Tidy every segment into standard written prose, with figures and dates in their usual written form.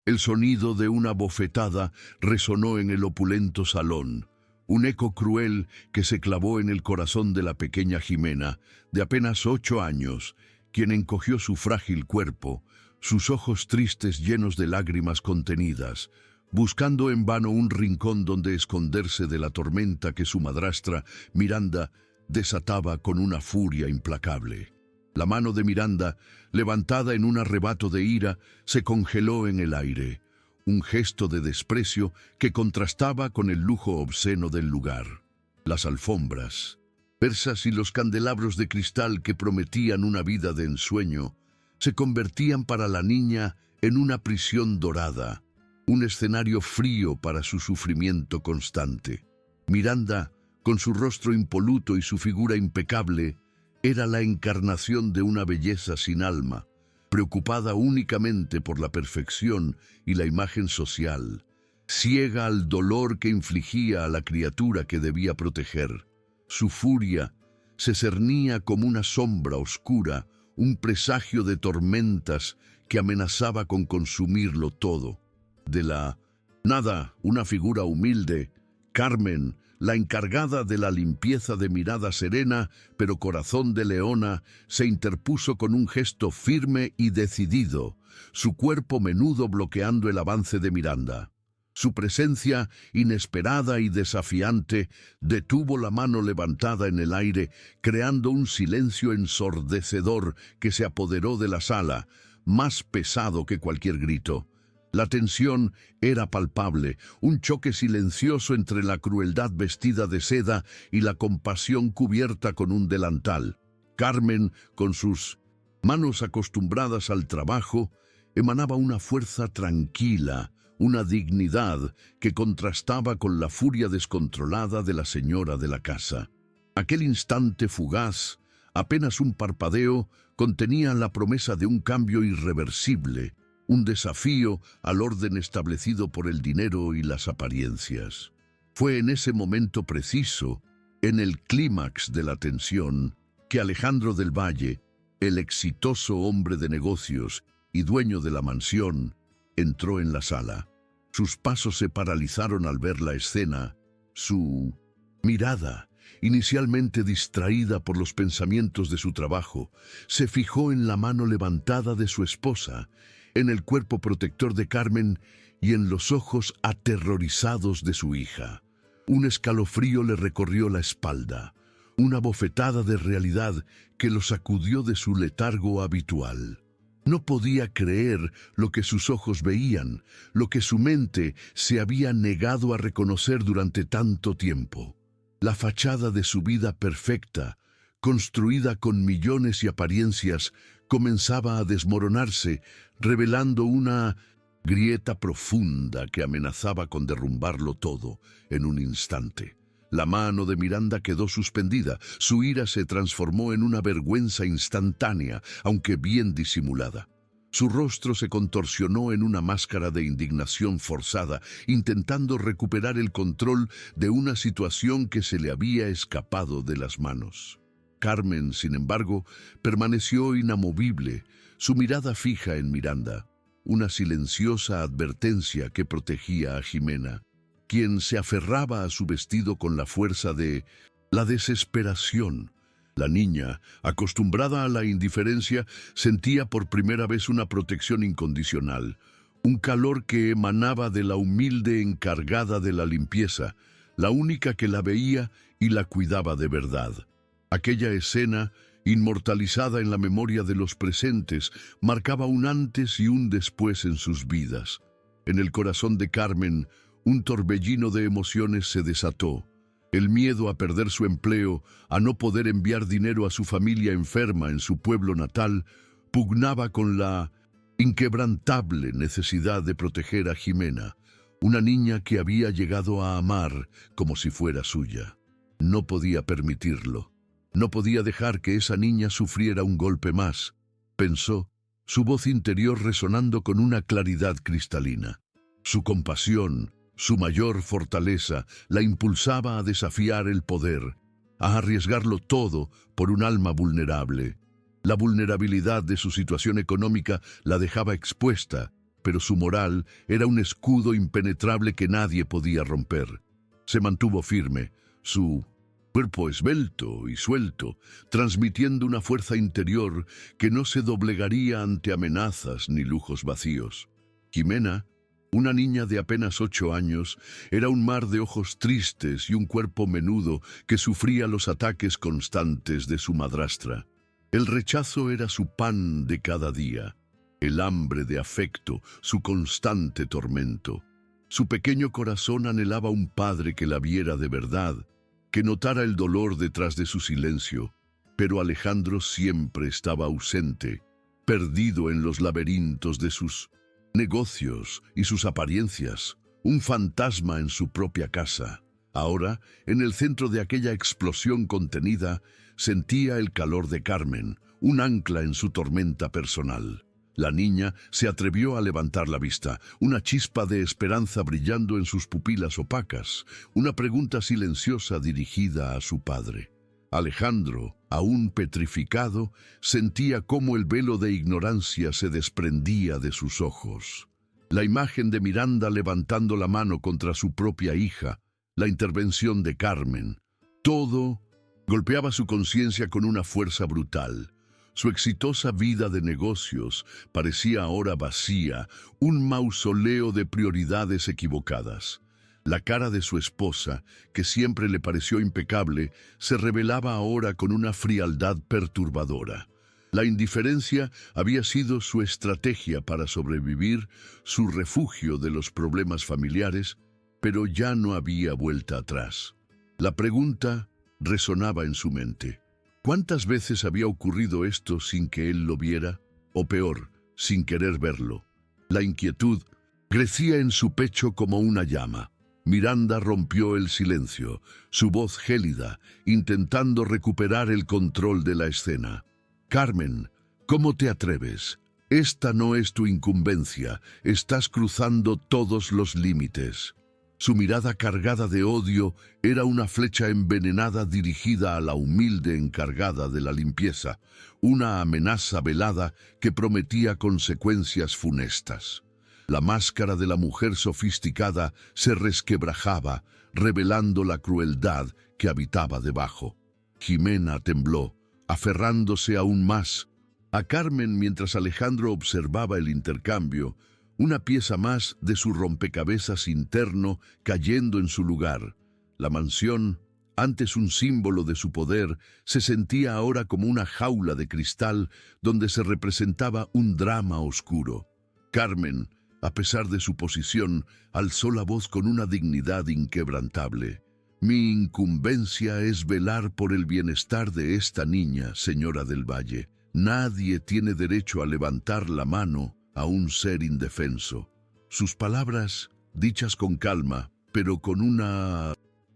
El sonido de una bofetada resonó en el opulento salón, un eco cruel que se clavó en el corazón de la pequeña Jimena, de apenas 8 años, quien encogió su frágil cuerpo, sus ojos tristes llenos de lágrimas contenidas, buscando en vano un rincón donde esconderse de la tormenta que su madrastra, Miranda, desataba con una furia implacable. La mano de Miranda, levantada en un arrebato de ira, se congeló en el aire, un gesto de desprecio que contrastaba con el lujo obsceno del lugar. Las alfombras, persas y los candelabros de cristal que prometían una vida de ensueño, se convertían para la niña en una prisión dorada, un escenario frío para su sufrimiento constante. Miranda, con su rostro impoluto y su figura impecable, era la encarnación de una belleza sin alma, preocupada únicamente por la perfección y la imagen social, ciega al dolor que infligía a la criatura que debía proteger. Su furia se cernía como una sombra oscura, un presagio de tormentas que amenazaba con consumirlo todo. De la nada, una figura humilde, Carmen, la encargada de la limpieza de mirada serena, pero corazón de leona, se interpuso con un gesto firme y decidido, su cuerpo menudo bloqueando el avance de Miranda. Su presencia, inesperada y desafiante, detuvo la mano levantada en el aire, creando un silencio ensordecedor que se apoderó de la sala, más pesado que cualquier grito. La tensión era palpable, un choque silencioso entre la crueldad vestida de seda y la compasión cubierta con un delantal. Carmen, con sus manos acostumbradas al trabajo, emanaba una fuerza tranquila, una dignidad que contrastaba con la furia descontrolada de la señora de la casa. Aquel instante fugaz, apenas un parpadeo, contenía la promesa de un cambio irreversible, un desafío al orden establecido por el dinero y las apariencias. Fue en ese momento preciso, en el clímax de la tensión, que Alejandro del Valle, el exitoso hombre de negocios y dueño de la mansión, entró en la sala. Sus pasos se paralizaron al ver la escena. Su mirada, inicialmente distraída por los pensamientos de su trabajo, se fijó en la mano levantada de su esposa, en el cuerpo protector de Carmen y en los ojos aterrorizados de su hija. Un escalofrío le recorrió la espalda, una bofetada de realidad que lo sacudió de su letargo habitual. No podía creer lo que sus ojos veían, lo que su mente se había negado a reconocer durante tanto tiempo. La fachada de su vida perfecta, construida con millones y apariencias, comenzaba a desmoronarse, revelando una grieta profunda que amenazaba con derrumbarlo todo en un instante. La mano de Miranda quedó suspendida, su ira se transformó en una vergüenza instantánea, aunque bien disimulada. Su rostro se contorsionó en una máscara de indignación forzada, intentando recuperar el control de una situación que se le había escapado de las manos. Carmen, sin embargo, permaneció inamovible, su mirada fija en Miranda, una silenciosa advertencia que protegía a Jimena, quien se aferraba a su vestido con la fuerza de la desesperación. La niña, acostumbrada a la indiferencia, sentía por primera vez una protección incondicional, un calor que emanaba de la humilde encargada de la limpieza, la única que la veía y la cuidaba de verdad. Aquella escena, inmortalizada en la memoria de los presentes, marcaba un antes y un después en sus vidas. En el corazón de Carmen, un torbellino de emociones se desató. El miedo a perder su empleo, a no poder enviar dinero a su familia enferma en su pueblo natal, pugnaba con la inquebrantable necesidad de proteger a Jimena, una niña que había llegado a amar como si fuera suya. No podía permitirlo. No podía dejar que esa niña sufriera un golpe más, pensó, su voz interior resonando con una claridad cristalina. Su compasión, su mayor fortaleza, la impulsaba a desafiar el poder, a arriesgarlo todo por un alma vulnerable. La vulnerabilidad de su situación económica la dejaba expuesta, pero su moral era un escudo impenetrable que nadie podía romper. Se mantuvo firme, su cuerpo esbelto y suelto, transmitiendo una fuerza interior que no se doblegaría ante amenazas ni lujos vacíos. Jimena, una niña de apenas 8 años, era un mar de ojos tristes y un cuerpo menudo que sufría los ataques constantes de su madrastra. El rechazo era su pan de cada día, el hambre de afecto, su constante tormento. Su pequeño corazón anhelaba un padre que la viera de verdad, que notara el dolor detrás de su silencio, pero Alejandro siempre estaba ausente, perdido en los laberintos de sus negocios y sus apariencias, un fantasma en su propia casa. Ahora, en el centro de aquella explosión contenida, sentía el calor de Carmen, un ancla en su tormenta personal. La niña se atrevió a levantar la vista, una chispa de esperanza brillando en sus pupilas opacas, una pregunta silenciosa dirigida a su padre. Alejandro, aún petrificado, sentía cómo el velo de ignorancia se desprendía de sus ojos. La imagen de Miranda levantando la mano contra su propia hija, la intervención de Carmen, todo golpeaba su conciencia con una fuerza brutal. Su exitosa vida de negocios parecía ahora vacía, un mausoleo de prioridades equivocadas. La cara de su esposa, que siempre le pareció impecable, se revelaba ahora con una frialdad perturbadora. La indiferencia había sido su estrategia para sobrevivir, su refugio de los problemas familiares, pero ya no había vuelta atrás. La pregunta resonaba en su mente. ¿Cuántas veces había ocurrido esto sin que él lo viera? O peor, sin querer verlo. La inquietud crecía en su pecho como una llama. Miranda rompió el silencio, su voz gélida, intentando recuperar el control de la escena. «Carmen, ¿cómo te atreves? Esta no es tu incumbencia, estás cruzando todos los límites». Su mirada cargada de odio era una flecha envenenada dirigida a la humilde encargada de la limpieza, una amenaza velada que prometía consecuencias funestas. La máscara de la mujer sofisticada se resquebrajaba, revelando la crueldad que habitaba debajo. Jimena tembló, aferrándose aún más a Carmen mientras Alejandro observaba el intercambio, una pieza más de su rompecabezas interno cayendo en su lugar. La mansión, antes un símbolo de su poder, se sentía ahora como una jaula de cristal donde se representaba un drama oscuro. Carmen, a pesar de su posición, alzó la voz con una dignidad inquebrantable. «Mi incumbencia es velar por el bienestar de esta niña, señora del Valle. Nadie tiene derecho a levantar la mano a un ser indefenso». Sus palabras, dichas con calma, pero con una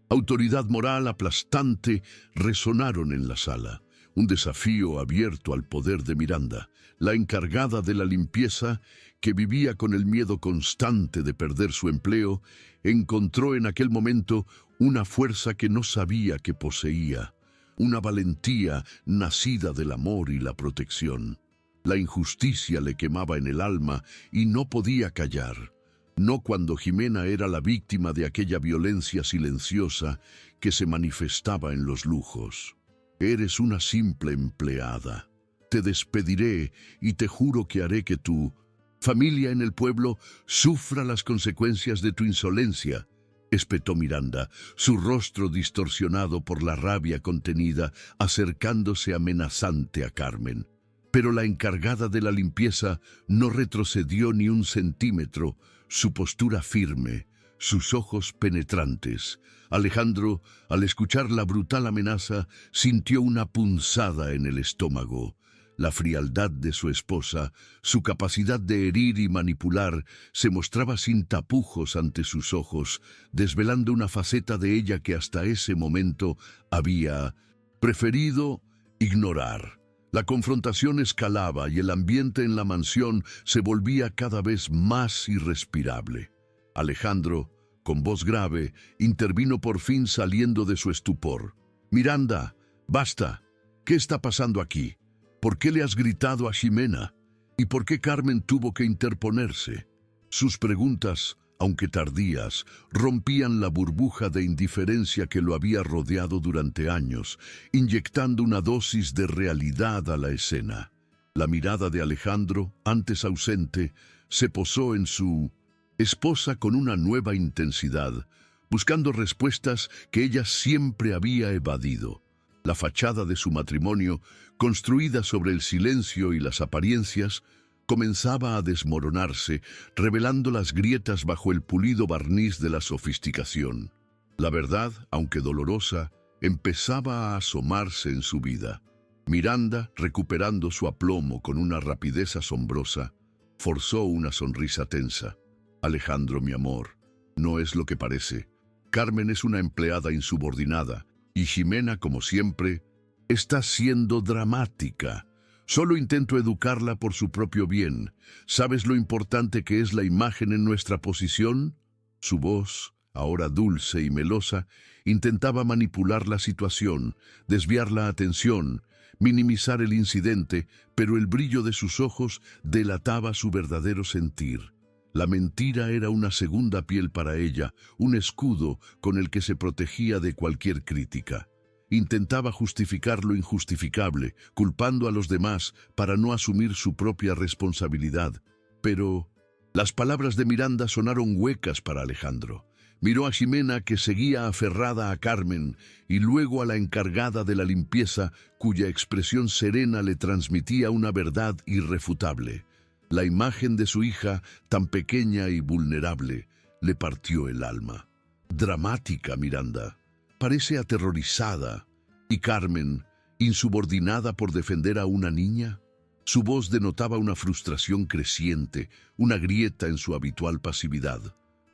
autoridad moral aplastante, resonaron en la sala. Un desafío abierto al poder de Miranda, la encargada de la limpieza, que vivía con el miedo constante de perder su empleo, encontró en aquel momento una fuerza que no sabía que poseía, una valentía nacida del amor y la protección. La injusticia le quemaba en el alma y no podía callar, no cuando Jimena era la víctima de aquella violencia silenciosa que se manifestaba en los lujos. «Eres una simple empleada. Te despediré y te juro que haré que tu familia en el pueblo sufra las consecuencias de tu insolencia», espetó Miranda, su rostro distorsionado por la rabia contenida, acercándose amenazante a Carmen. Pero la encargada de la limpieza no retrocedió ni un centímetro, su postura firme, sus ojos penetrantes. Alejandro, al escuchar la brutal amenaza, sintió una punzada en el estómago. La frialdad de su esposa, su capacidad de herir y manipular, se mostraba sin tapujos ante sus ojos, desvelando una faceta de ella que hasta ese momento había preferido ignorar. La confrontación escalaba y el ambiente en la mansión se volvía cada vez más irrespirable. Alejandro, con voz grave, intervino por fin saliendo de su estupor. «Miranda, basta. ¿Qué está pasando aquí? ¿Por qué le has gritado a Jimena? ¿Y por qué Carmen tuvo que interponerse?» Sus preguntas, aunque tardías, rompían la burbuja de indiferencia que lo había rodeado durante años, inyectando una dosis de realidad a la escena. La mirada de Alejandro, antes ausente, se posó en su esposa con una nueva intensidad, buscando respuestas que ella siempre había evadido. La fachada de su matrimonio, construida sobre el silencio y las apariencias, comenzaba a desmoronarse, revelando las grietas bajo el pulido barniz de la sofisticación. La verdad, aunque dolorosa, empezaba a asomarse en su vida. Miranda, recuperando su aplomo con una rapidez asombrosa, forzó una sonrisa tensa. Alejandro, mi amor, no es lo que parece. Carmen es una empleada insubordinada, y Ximena, como siempre, está siendo dramática. Solo intento educarla por su propio bien. ¿Sabes lo importante que es la imagen en nuestra posición? Su voz, ahora dulce y melosa, intentaba manipular la situación, desviar la atención, minimizar el incidente, pero el brillo de sus ojos delataba su verdadero sentir. La mentira era una segunda piel para ella, un escudo con el que se protegía de cualquier crítica. Intentaba justificar lo injustificable, culpando a los demás para no asumir su propia responsabilidad. Pero las palabras de Miranda sonaron huecas para Alejandro. Miró a Ximena, que seguía aferrada a Carmen, y luego a la encargada de la limpieza, cuya expresión serena le transmitía una verdad irrefutable. La imagen de su hija, tan pequeña y vulnerable, le partió el alma. Dramática, Miranda. Parece aterrorizada. ¿Y Carmen, insubordinada por defender a una niña? Su voz denotaba una frustración creciente, una grieta en su habitual pasividad.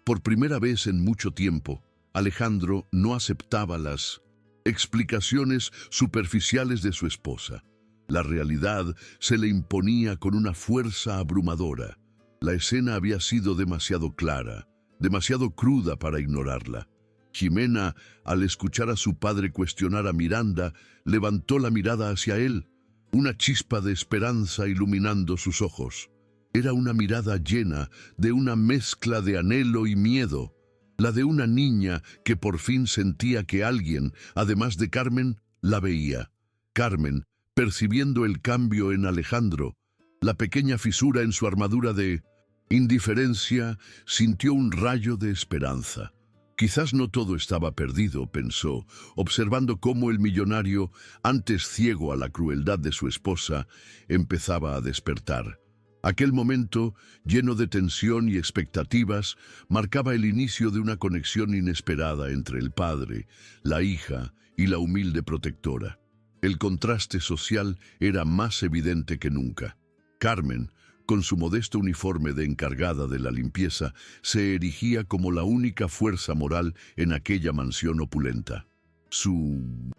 Por primera vez en mucho tiempo, Alejandro no aceptaba las explicaciones superficiales de su esposa. La realidad se le imponía con una fuerza abrumadora. La escena había sido demasiado clara, demasiado cruda para ignorarla. Ximena, al escuchar a su padre cuestionar a Miranda, levantó la mirada hacia él, una chispa de esperanza iluminando sus ojos. Era una mirada llena de una mezcla de anhelo y miedo, la de una niña que por fin sentía que alguien, además de Carmen, la veía. Carmen, percibiendo el cambio en Alejandro, la pequeña fisura en su armadura de indiferencia, sintió un rayo de esperanza. Quizás no todo estaba perdido, pensó, observando cómo el millonario, antes ciego a la crueldad de su esposa, empezaba a despertar. Aquel momento, lleno de tensión y expectativas, marcaba el inicio de una conexión inesperada entre el padre, la hija y la humilde protectora. El contraste social era más evidente que nunca. Carmen, con su modesto uniforme de encargada de la limpieza, se erigía como la única fuerza moral en aquella mansión opulenta. Su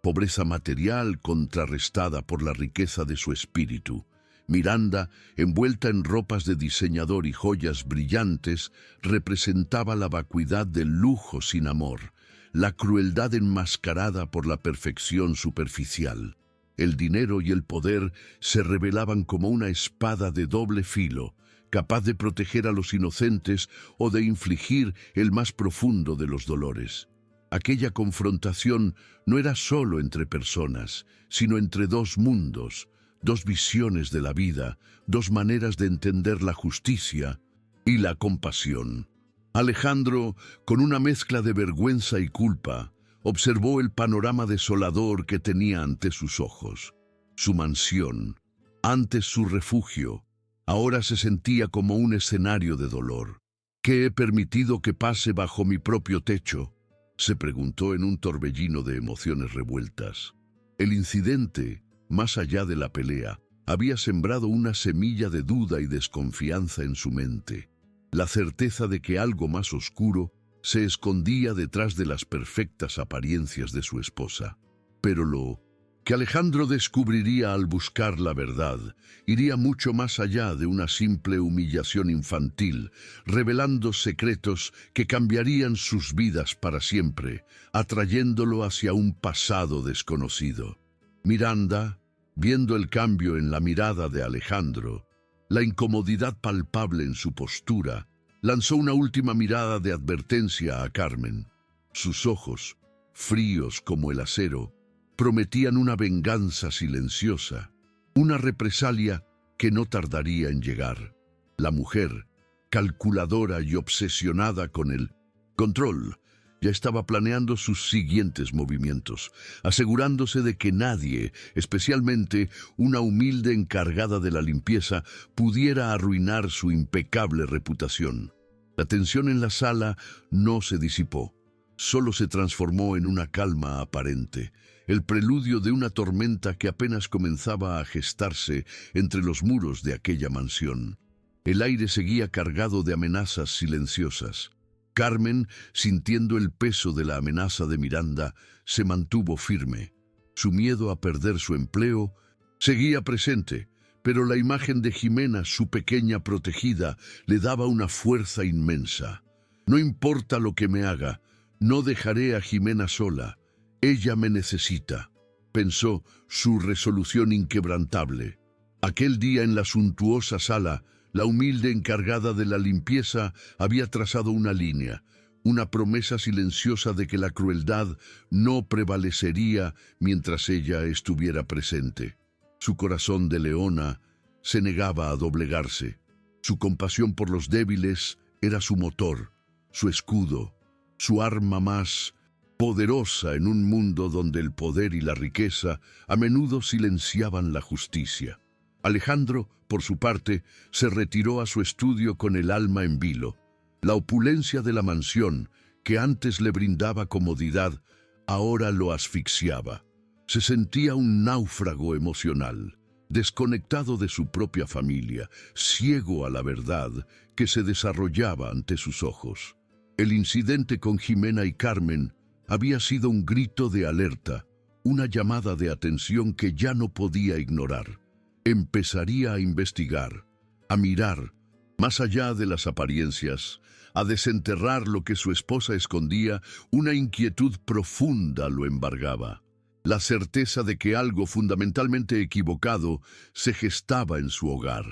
pobreza material contrarrestada por la riqueza de su espíritu. Miranda, envuelta en ropas de diseñador y joyas brillantes, representaba la vacuidad del lujo sin amor, la crueldad enmascarada por la perfección superficial. El dinero y el poder se revelaban como una espada de doble filo, capaz de proteger a los inocentes o de infligir el más profundo de los dolores. Aquella confrontación no era solo entre personas, sino entre dos mundos, dos visiones de la vida, dos maneras de entender la justicia y la compasión. Alejandro, con una mezcla de vergüenza y culpa, observó el panorama desolador que tenía ante sus ojos. Su mansión, antes su refugio, ahora se sentía como un escenario de dolor. ¿Qué he permitido que pase bajo mi propio techo?, se preguntó en un torbellino de emociones revueltas. El incidente, más allá de la pelea, había sembrado una semilla de duda y desconfianza en su mente. La certeza de que algo más oscuro se escondía detrás de las perfectas apariencias de su esposa. Pero lo que Alejandro descubriría al buscar la verdad iría mucho más allá de una simple humillación infantil, revelando secretos que cambiarían sus vidas para siempre, atrayéndolo hacia un pasado desconocido. Miranda, viendo el cambio en la mirada de Alejandro, la incomodidad palpable en su postura, Lanzó una última mirada de advertencia a Carmen. Sus ojos, fríos como el acero, prometían una venganza silenciosa, una represalia que no tardaría en llegar. La mujer, calculadora y obsesionada con el control, ya estaba planeando sus siguientes movimientos, asegurándose de que nadie, especialmente una humilde encargada de la limpieza, pudiera arruinar su impecable reputación. La tensión en la sala no se disipó, solo se transformó en una calma aparente, el preludio de una tormenta que apenas comenzaba a gestarse entre los muros de aquella mansión. El aire seguía cargado de amenazas silenciosas. Carmen, sintiendo el peso de la amenaza de Miranda, se mantuvo firme. Su miedo a perder su empleo seguía presente, pero la imagen de Jimena, su pequeña protegida, le daba una fuerza inmensa. No importa lo que me haga, no dejaré a Jimena sola. Ella me necesita, pensó, su resolución inquebrantable. Aquel día en la suntuosa sala, la humilde encargada de la limpieza había trazado una línea, una promesa silenciosa de que la crueldad no prevalecería mientras ella estuviera presente. Su corazón de leona se negaba a doblegarse. Su compasión por los débiles era su motor, su escudo, su arma más poderosa en un mundo donde el poder y la riqueza a menudo silenciaban la justicia. Alejandro, por su parte, se retiró a su estudio con el alma en vilo. La opulencia de la mansión, que antes le brindaba comodidad, ahora lo asfixiaba. Se sentía un náufrago emocional, desconectado de su propia familia, ciego a la verdad que se desarrollaba ante sus ojos. El incidente con Jimena y Carmen había sido un grito de alerta, una llamada de atención que ya no podía ignorar. Empezaría a investigar, a mirar, más allá de las apariencias, a desenterrar lo que su esposa escondía. Una inquietud profunda lo embargaba. La certeza de que algo fundamentalmente equivocado se gestaba en su hogar.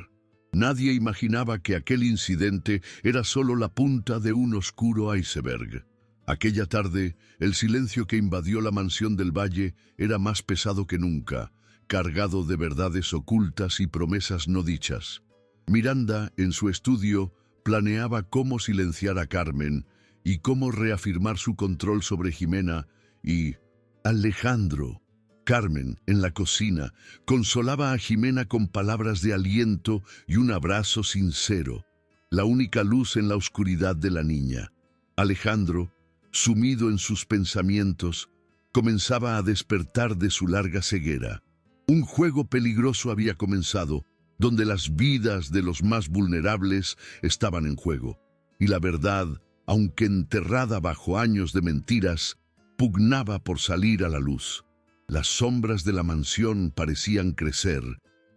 Nadie imaginaba que aquel incidente era solo la punta de un oscuro iceberg. Aquella tarde, el silencio que invadió la mansión del Valle era más pesado que nunca, cargado de verdades ocultas y promesas no dichas. Miranda, en su estudio, planeaba cómo silenciar a Carmen y cómo reafirmar su control sobre Jimena, y Alejandro, Carmen, en la cocina, consolaba a Jimena con palabras de aliento y un abrazo sincero, la única luz en la oscuridad de la niña. Alejandro, sumido en sus pensamientos, comenzaba a despertar de su larga ceguera. Un juego peligroso había comenzado, donde las vidas de los más vulnerables estaban en juego, y la verdad, aunque enterrada bajo años de mentiras, pugnaba por salir a la luz. Las sombras de la mansión parecían crecer,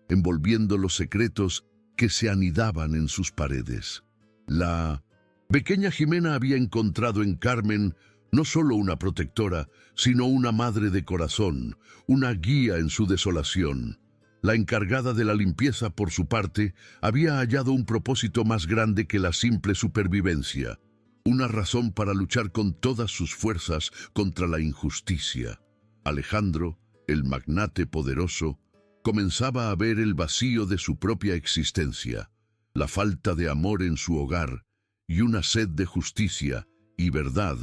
envolviendo los secretos que se anidaban en sus paredes. La pequeña Jimena había encontrado en Carmen no solo una protectora, sino una madre de corazón, una guía en su desolación. La encargada de la limpieza, por su parte, había hallado un propósito más grande que la simple supervivencia, una razón para luchar con todas sus fuerzas contra la injusticia. Alejandro, el magnate poderoso, comenzaba a ver el vacío de su propia existencia, la falta de amor en su hogar y una sed de justicia y verdad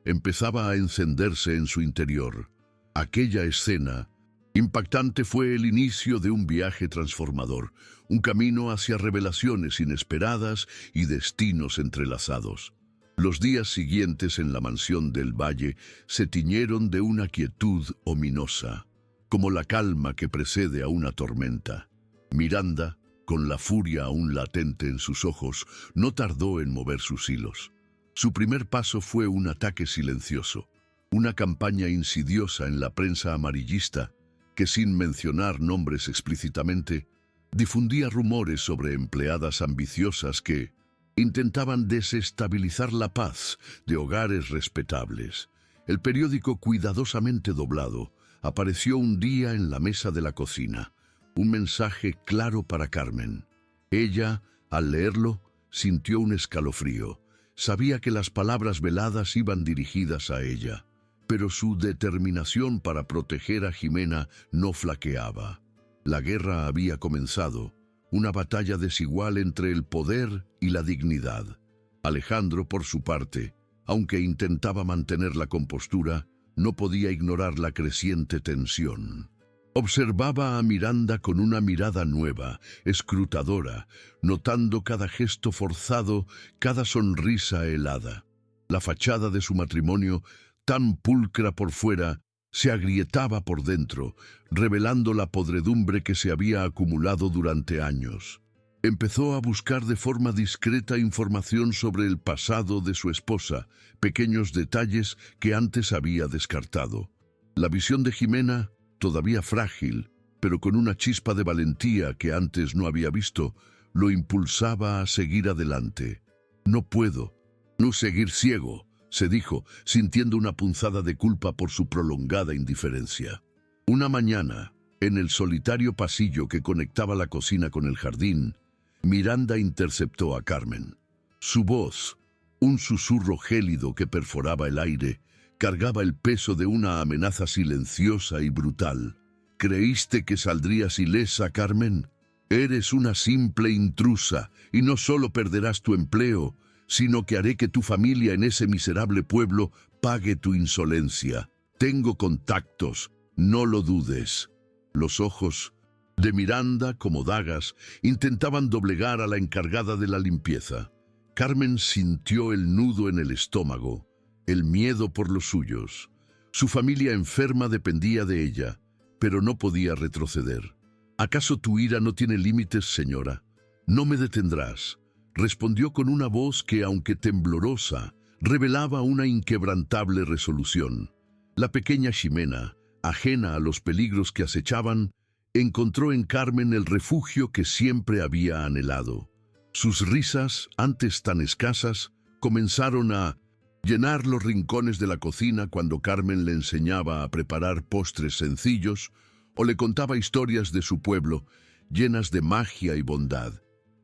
empezaba a encenderse en su interior. Aquella escena impactante fue el inicio de un viaje transformador, un camino hacia revelaciones inesperadas y destinos entrelazados. Los días siguientes en la mansión del Valle se tiñeron de una quietud ominosa, como la calma que precede a una tormenta. Miranda, con la furia aún latente en sus ojos, no tardó en mover sus hilos. Su primer paso fue un ataque silencioso, una campaña insidiosa en la prensa amarillista que, sin mencionar nombres explícitamente, difundía rumores sobre empleadas ambiciosas que intentaban desestabilizar la paz de hogares respetables. El periódico, cuidadosamente doblado, apareció un día en la mesa de la cocina, un mensaje claro para Carmen. Ella, al leerlo, sintió un escalofrío. Sabía que las palabras veladas iban dirigidas a ella, pero su determinación para proteger a Jimena no flaqueaba. La guerra había comenzado, una batalla desigual entre el poder y la dignidad. Alejandro, por su parte, aunque intentaba mantener la compostura, no podía ignorar la creciente tensión. Observaba a Miranda con una mirada nueva, escrutadora, notando cada gesto forzado, cada sonrisa helada. La fachada de su matrimonio, tan pulcra por fuera, se agrietaba por dentro, revelando la podredumbre que se había acumulado durante años. Empezó a buscar de forma discreta información sobre el pasado de su esposa, pequeños detalles que antes había descartado. La visión de Jimena, todavía frágil, pero con una chispa de valentía que antes no había visto, lo impulsaba a seguir adelante. «No puedo, no seguir ciego», se dijo, sintiendo una punzada de culpa por su prolongada indiferencia. Una mañana, en el solitario pasillo que conectaba la cocina con el jardín, Miranda interceptó a Carmen. Su voz, un susurro gélido que perforaba el aire, cargaba el peso de una amenaza silenciosa y brutal. «¿Creíste que saldrías ilesa, Carmen? Eres una simple intrusa, y no solo perderás tu empleo, sino que haré que tu familia en ese miserable pueblo pague tu insolencia. Tengo contactos, no lo dudes». Los ojos de Miranda, como dagas, intentaban doblegar a la encargada de la limpieza. Carmen sintió el nudo en el estómago, el miedo por los suyos. Su familia enferma dependía de ella, pero no podía retroceder. «¿Acaso tu ira no tiene límites, señora? No me detendrás», respondió con una voz que, aunque temblorosa, revelaba una inquebrantable resolución. La pequeña Ximena, ajena a los peligros que acechaban, encontró en Carmen el refugio que siempre había anhelado. Sus risas, antes tan escasas, comenzaron a llenar los rincones de la cocina cuando Carmen le enseñaba a preparar postres sencillos o le contaba historias de su pueblo, llenas de magia y bondad.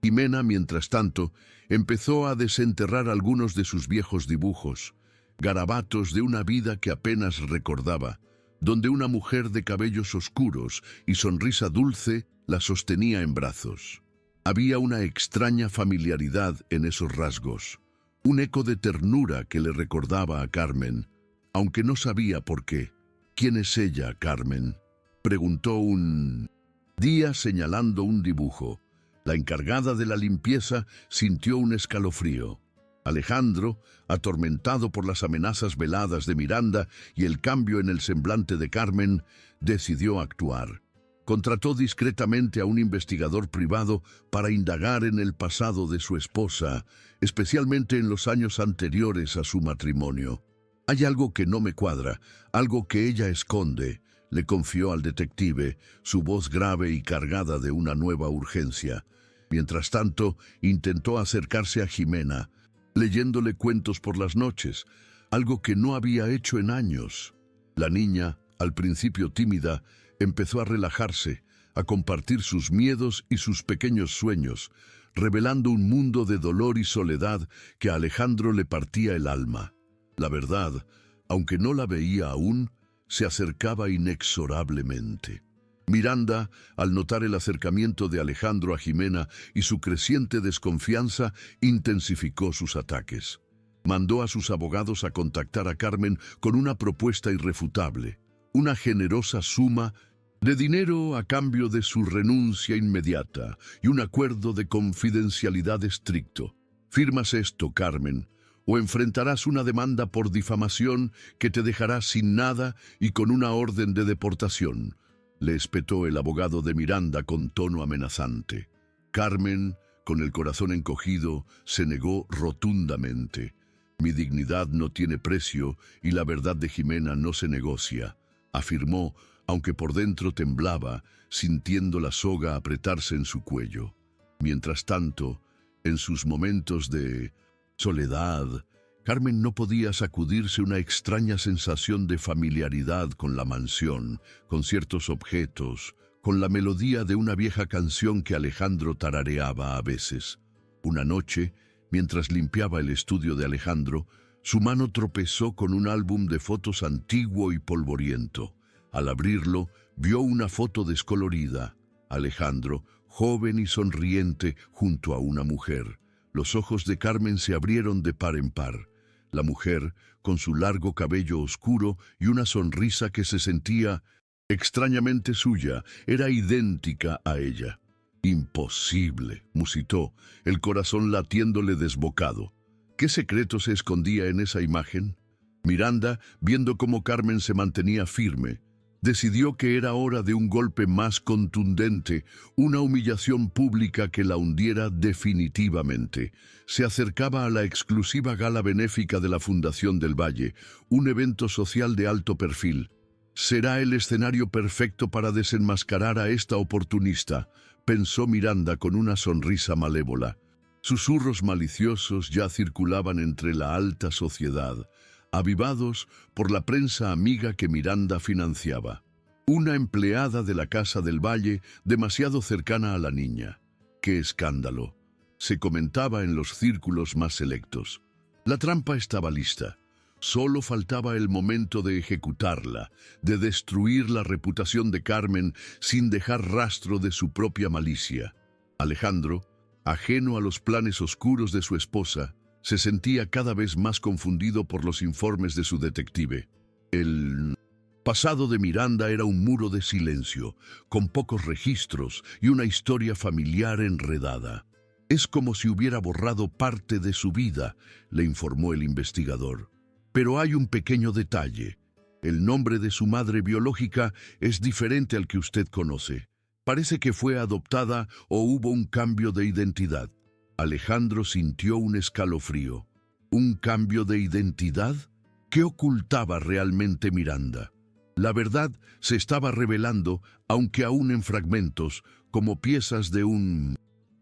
Jimena, mientras tanto, empezó a desenterrar algunos de sus viejos dibujos, garabatos de una vida que apenas recordaba, donde una mujer de cabellos oscuros y sonrisa dulce la sostenía en brazos. Había una extraña familiaridad en esos rasgos, un eco de ternura que le recordaba a Carmen, aunque no sabía por qué. «¿Quién es ella, Carmen?», preguntó un día señalando un dibujo. La encargada de la limpieza sintió un escalofrío. Alejandro, atormentado por las amenazas veladas de Miranda y el cambio en el semblante de Carmen, decidió actuar. Contrató discretamente a un investigador privado para indagar en el pasado de su esposa, especialmente en los años anteriores a su matrimonio. «Hay algo que no me cuadra, algo que ella esconde», le confió al detective, su voz grave y cargada de una nueva urgencia. Mientras tanto, intentó acercarse a Jimena, leyéndole cuentos por las noches, algo que no había hecho en años. La niña, al principio tímida, empezó a relajarse, a compartir sus miedos y sus pequeños sueños, revelando un mundo de dolor y soledad que a Alejandro le partía el alma. La verdad, aunque no la veía aún, se acercaba inexorablemente. Miranda, al notar el acercamiento de Alejandro a Jimena y su creciente desconfianza, intensificó sus ataques. Mandó a sus abogados a contactar a Carmen con una propuesta irrefutable, una generosa suma de dinero a cambio de su renuncia inmediata y un acuerdo de confidencialidad estricto. «Firmas esto, Carmen, o enfrentarás una demanda por difamación que te dejará sin nada y con una orden de deportación», le espetó el abogado de Miranda con tono amenazante. Carmen, con el corazón encogido, se negó rotundamente. «Mi dignidad no tiene precio y la verdad de Jimena no se negocia», afirmó, aunque por dentro temblaba, sintiendo la soga apretarse en su cuello. Mientras tanto, en sus momentos de soledad, Carmen no podía sacudirse una extraña sensación de familiaridad con la mansión, con ciertos objetos, con la melodía de una vieja canción que Alejandro tarareaba a veces. Una noche, mientras limpiaba el estudio de Alejandro, su mano tropezó con un álbum de fotos antiguo y polvoriento. Al abrirlo, vio una foto descolorida. Alejandro, joven y sonriente, junto a una mujer. Los ojos de Carmen se abrieron de par en par. La mujer, con su largo cabello oscuro y una sonrisa que se sentía extrañamente suya, era idéntica a ella. Imposible, musitó, el corazón latiéndole desbocado. ¿Qué secreto se escondía en esa imagen? Miranda, viendo cómo Carmen se mantenía firme, decidió que era hora de un golpe más contundente, una humillación pública que la hundiera definitivamente. Se acercaba a la exclusiva gala benéfica de la Fundación del Valle, un evento social de alto perfil. Será el escenario perfecto para desenmascarar a esta oportunista, pensó Miranda con una sonrisa malévola. Susurros maliciosos ya circulaban entre la alta sociedad, avivados por la prensa amiga que Miranda financiaba. Una empleada de la Casa del Valle, demasiado cercana a la niña. ¡Qué escándalo! Se comentaba en los círculos más selectos. La trampa estaba lista. Solo faltaba el momento de ejecutarla, de destruir la reputación de Carmen sin dejar rastro de su propia malicia. Alejandro, ajeno a los planes oscuros de su esposa, se sentía cada vez más confundido por los informes de su detective. El pasado de Miranda era un muro de silencio, con pocos registros y una historia familiar enredada. Es como si hubiera borrado parte de su vida, le informó el investigador. Pero hay un pequeño detalle. El nombre de su madre biológica es diferente al que usted conoce. Parece que fue adoptada o hubo un cambio de identidad. Alejandro sintió un escalofrío. ¿Un cambio de identidad? ¿Qué ocultaba realmente Miranda? La verdad se estaba revelando, aunque aún en fragmentos, como piezas de un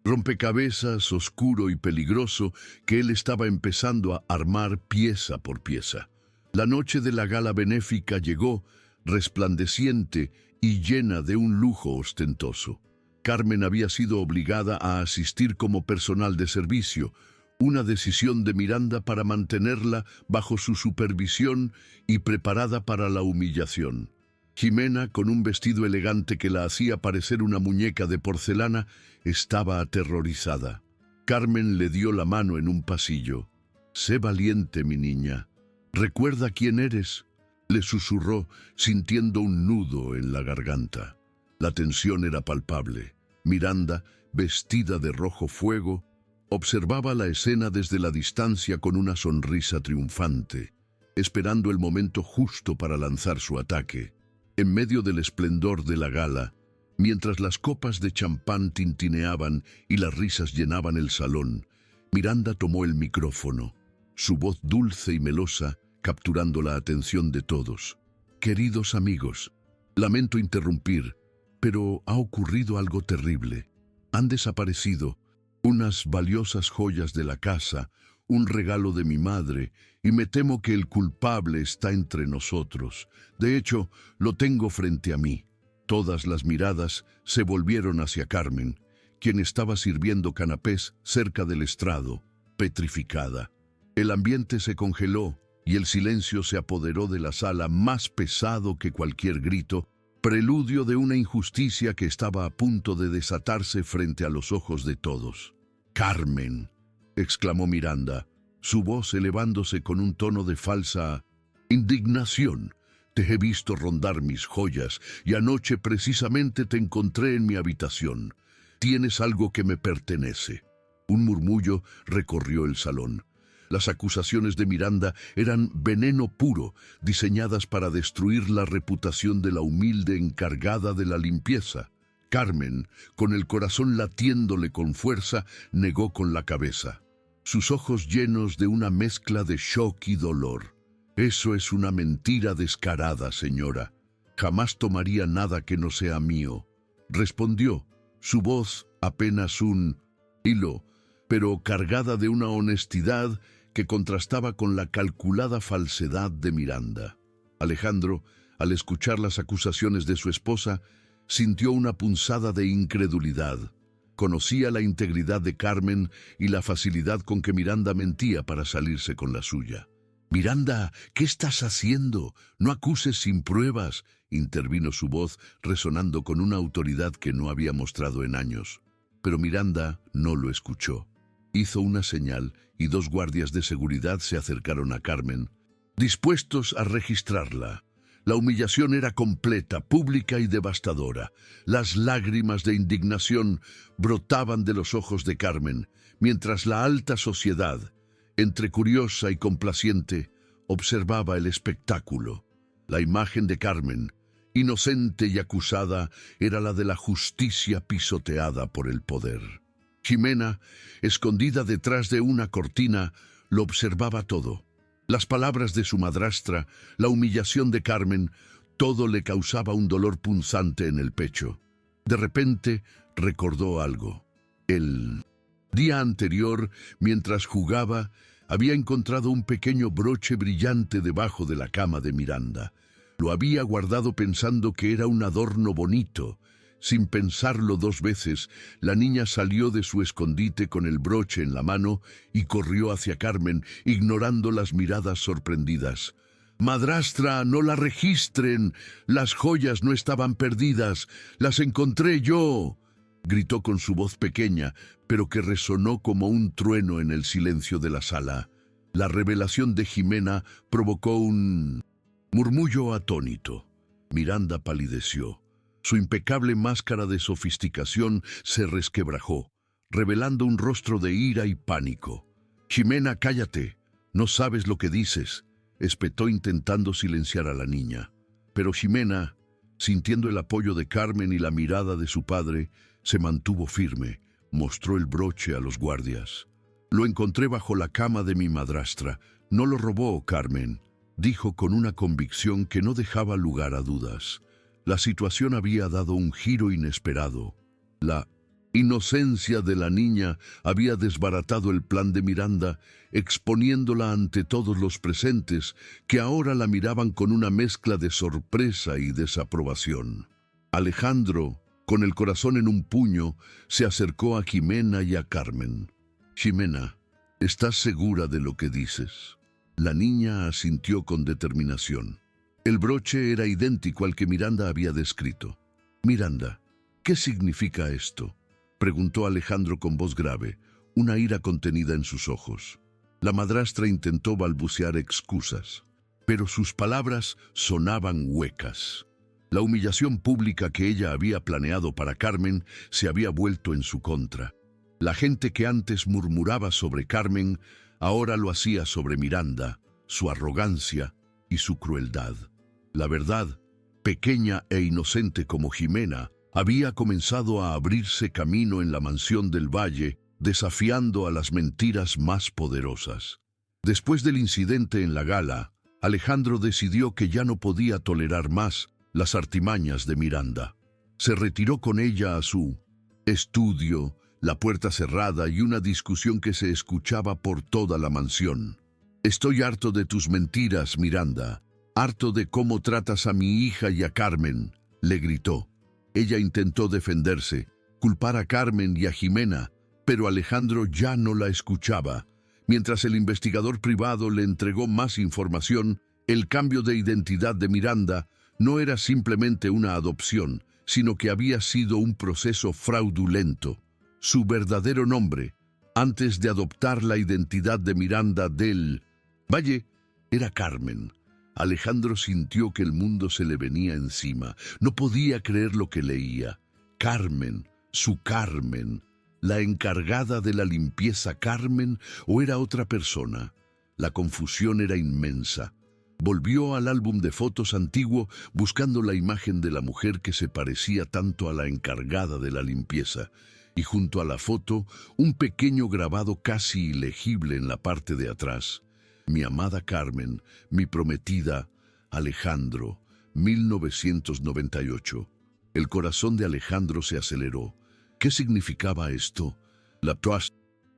rompecabezas oscuro y peligroso que él estaba empezando a armar pieza por pieza. La noche de la gala benéfica llegó, resplandeciente y llena de un lujo ostentoso. Carmen había sido obligada a asistir como personal de servicio, una decisión de Miranda para mantenerla bajo su supervisión y preparada para la humillación. Jimena, con un vestido elegante que la hacía parecer una muñeca de porcelana, estaba aterrorizada. Carmen le dio la mano en un pasillo. «Sé valiente, mi niña. Recuerda quién eres», le susurró, sintiendo un nudo en la garganta. La tensión era palpable. Miranda, vestida de rojo fuego, observaba la escena desde la distancia con una sonrisa triunfante, esperando el momento justo para lanzar su ataque. En medio del esplendor de la gala, mientras las copas de champán tintineaban y las risas llenaban el salón, Miranda tomó el micrófono, su voz dulce y melosa, capturando la atención de todos. «Queridos amigos, lamento interrumpir, pero ha ocurrido algo terrible. Han desaparecido unas valiosas joyas de la casa, un regalo de mi madre, y me temo que el culpable está entre nosotros. De hecho, lo tengo frente a mí». Todas las miradas se volvieron hacia Carmen, quien estaba sirviendo canapés cerca del estrado, petrificada. El ambiente se congeló y el silencio se apoderó de la sala, más pesado que cualquier grito, preludio de una injusticia que estaba a punto de desatarse frente a los ojos de todos. «Carmen», exclamó Miranda, su voz elevándose con un tono de falsa indignación. «Te he visto rondar mis joyas y anoche precisamente te encontré en mi habitación. Tienes algo que me pertenece». Un murmullo recorrió el salón. Las acusaciones de Miranda eran veneno puro, diseñadas para destruir la reputación de la humilde encargada de la limpieza. Carmen, con el corazón latiéndole con fuerza, negó con la cabeza, sus ojos llenos de una mezcla de shock y dolor. «Eso es una mentira descarada, señora. Jamás tomaría nada que no sea mío», respondió, su voz apenas un hilo, pero cargada de una honestidad que contrastaba con la calculada falsedad de Miranda. Alejandro, al escuchar las acusaciones de su esposa, sintió una punzada de incredulidad. Conocía la integridad de Carmen y la facilidad con que Miranda mentía para salirse con la suya. «Miranda, ¿qué estás haciendo? No acuses sin pruebas», intervino su voz, resonando con una autoridad que no había mostrado en años. Pero Miranda no lo escuchó. Hizo una señal y 2 guardias de seguridad se acercaron a Carmen, dispuestos a registrarla. La humillación era completa, pública y devastadora. Las lágrimas de indignación brotaban de los ojos de Carmen, mientras la alta sociedad, entre curiosa y complaciente, observaba el espectáculo. La imagen de Carmen, inocente y acusada, era la de la justicia pisoteada por el poder. Ximena, escondida detrás de una cortina, lo observaba todo. Las palabras de su madrastra, la humillación de Carmen, todo le causaba un dolor punzante en el pecho. De repente recordó algo. El día anterior, mientras jugaba, había encontrado un pequeño broche brillante debajo de la cama de Miranda. Lo había guardado pensando que era un adorno bonito. Sin pensarlo 2 veces, la niña salió de su escondite con el broche en la mano y corrió hacia Carmen, ignorando las miradas sorprendidas. «Madrastra, no la registren. Las joyas no estaban perdidas. Las encontré yo», gritó con su voz pequeña, pero que resonó como un trueno en el silencio de la sala. La revelación de Ximena provocó un murmullo atónito. Miranda palideció. Su impecable máscara de sofisticación se resquebrajó, revelando un rostro de ira y pánico. «Ximena, cállate. No sabes lo que dices», espetó intentando silenciar a la niña. Pero Ximena, sintiendo el apoyo de Carmen y la mirada de su padre, se mantuvo firme, mostró el broche a los guardias. «Lo encontré bajo la cama de mi madrastra. No lo robó Carmen», dijo con una convicción que no dejaba lugar a dudas. La situación había dado un giro inesperado. La inocencia de la niña había desbaratado el plan de Miranda, exponiéndola ante todos los presentes, que ahora la miraban con una mezcla de sorpresa y desaprobación. Alejandro, con el corazón en un puño, se acercó a Ximena y a Carmen. «Ximena, ¿estás segura de lo que dices?». La niña asintió con determinación. El broche era idéntico al que Miranda había descrito. «Miranda, ¿qué significa esto?», preguntó Alejandro con voz grave, una ira contenida en sus ojos. La madrastra intentó balbucear excusas, pero sus palabras sonaban huecas. La humillación pública que ella había planeado para Carmen se había vuelto en su contra. La gente que antes murmuraba sobre Carmen, ahora lo hacía sobre Miranda, su arrogancia y su crueldad. La verdad, pequeña e inocente como Ximena, había comenzado a abrirse camino en la mansión del Valle, desafiando a las mentiras más poderosas. Después del incidente en la gala, Alejandro decidió que ya no podía tolerar más las artimañas de Miranda. Se retiró con ella a su estudio, la puerta cerrada y una discusión que se escuchaba por toda la mansión. «Estoy harto de tus mentiras, Miranda. Harto de cómo tratas a mi hija y a Carmen», le gritó. Ella intentó defenderse, culpar a Carmen y a Ximena, pero Alejandro ya no la escuchaba. Mientras el investigador privado le entregó más información, el cambio de identidad de Miranda no era simplemente una adopción, sino que había sido un proceso fraudulento. Su verdadero nombre, antes de adoptar la identidad de Miranda del Valle, era Carmen. Alejandro sintió que el mundo se le venía encima. No podía creer lo que leía. Carmen, su Carmen, la encargada de la limpieza Carmen, ¿o era otra persona? La confusión era inmensa. Volvió al álbum de fotos antiguo buscando la imagen de la mujer que se parecía tanto a la encargada de la limpieza, y junto a la foto un pequeño grabado casi ilegible en la parte de atrás. «Mi amada Carmen, mi prometida, Alejandro, 1998. El corazón de Alejandro se aceleró. ¿Qué significaba esto? La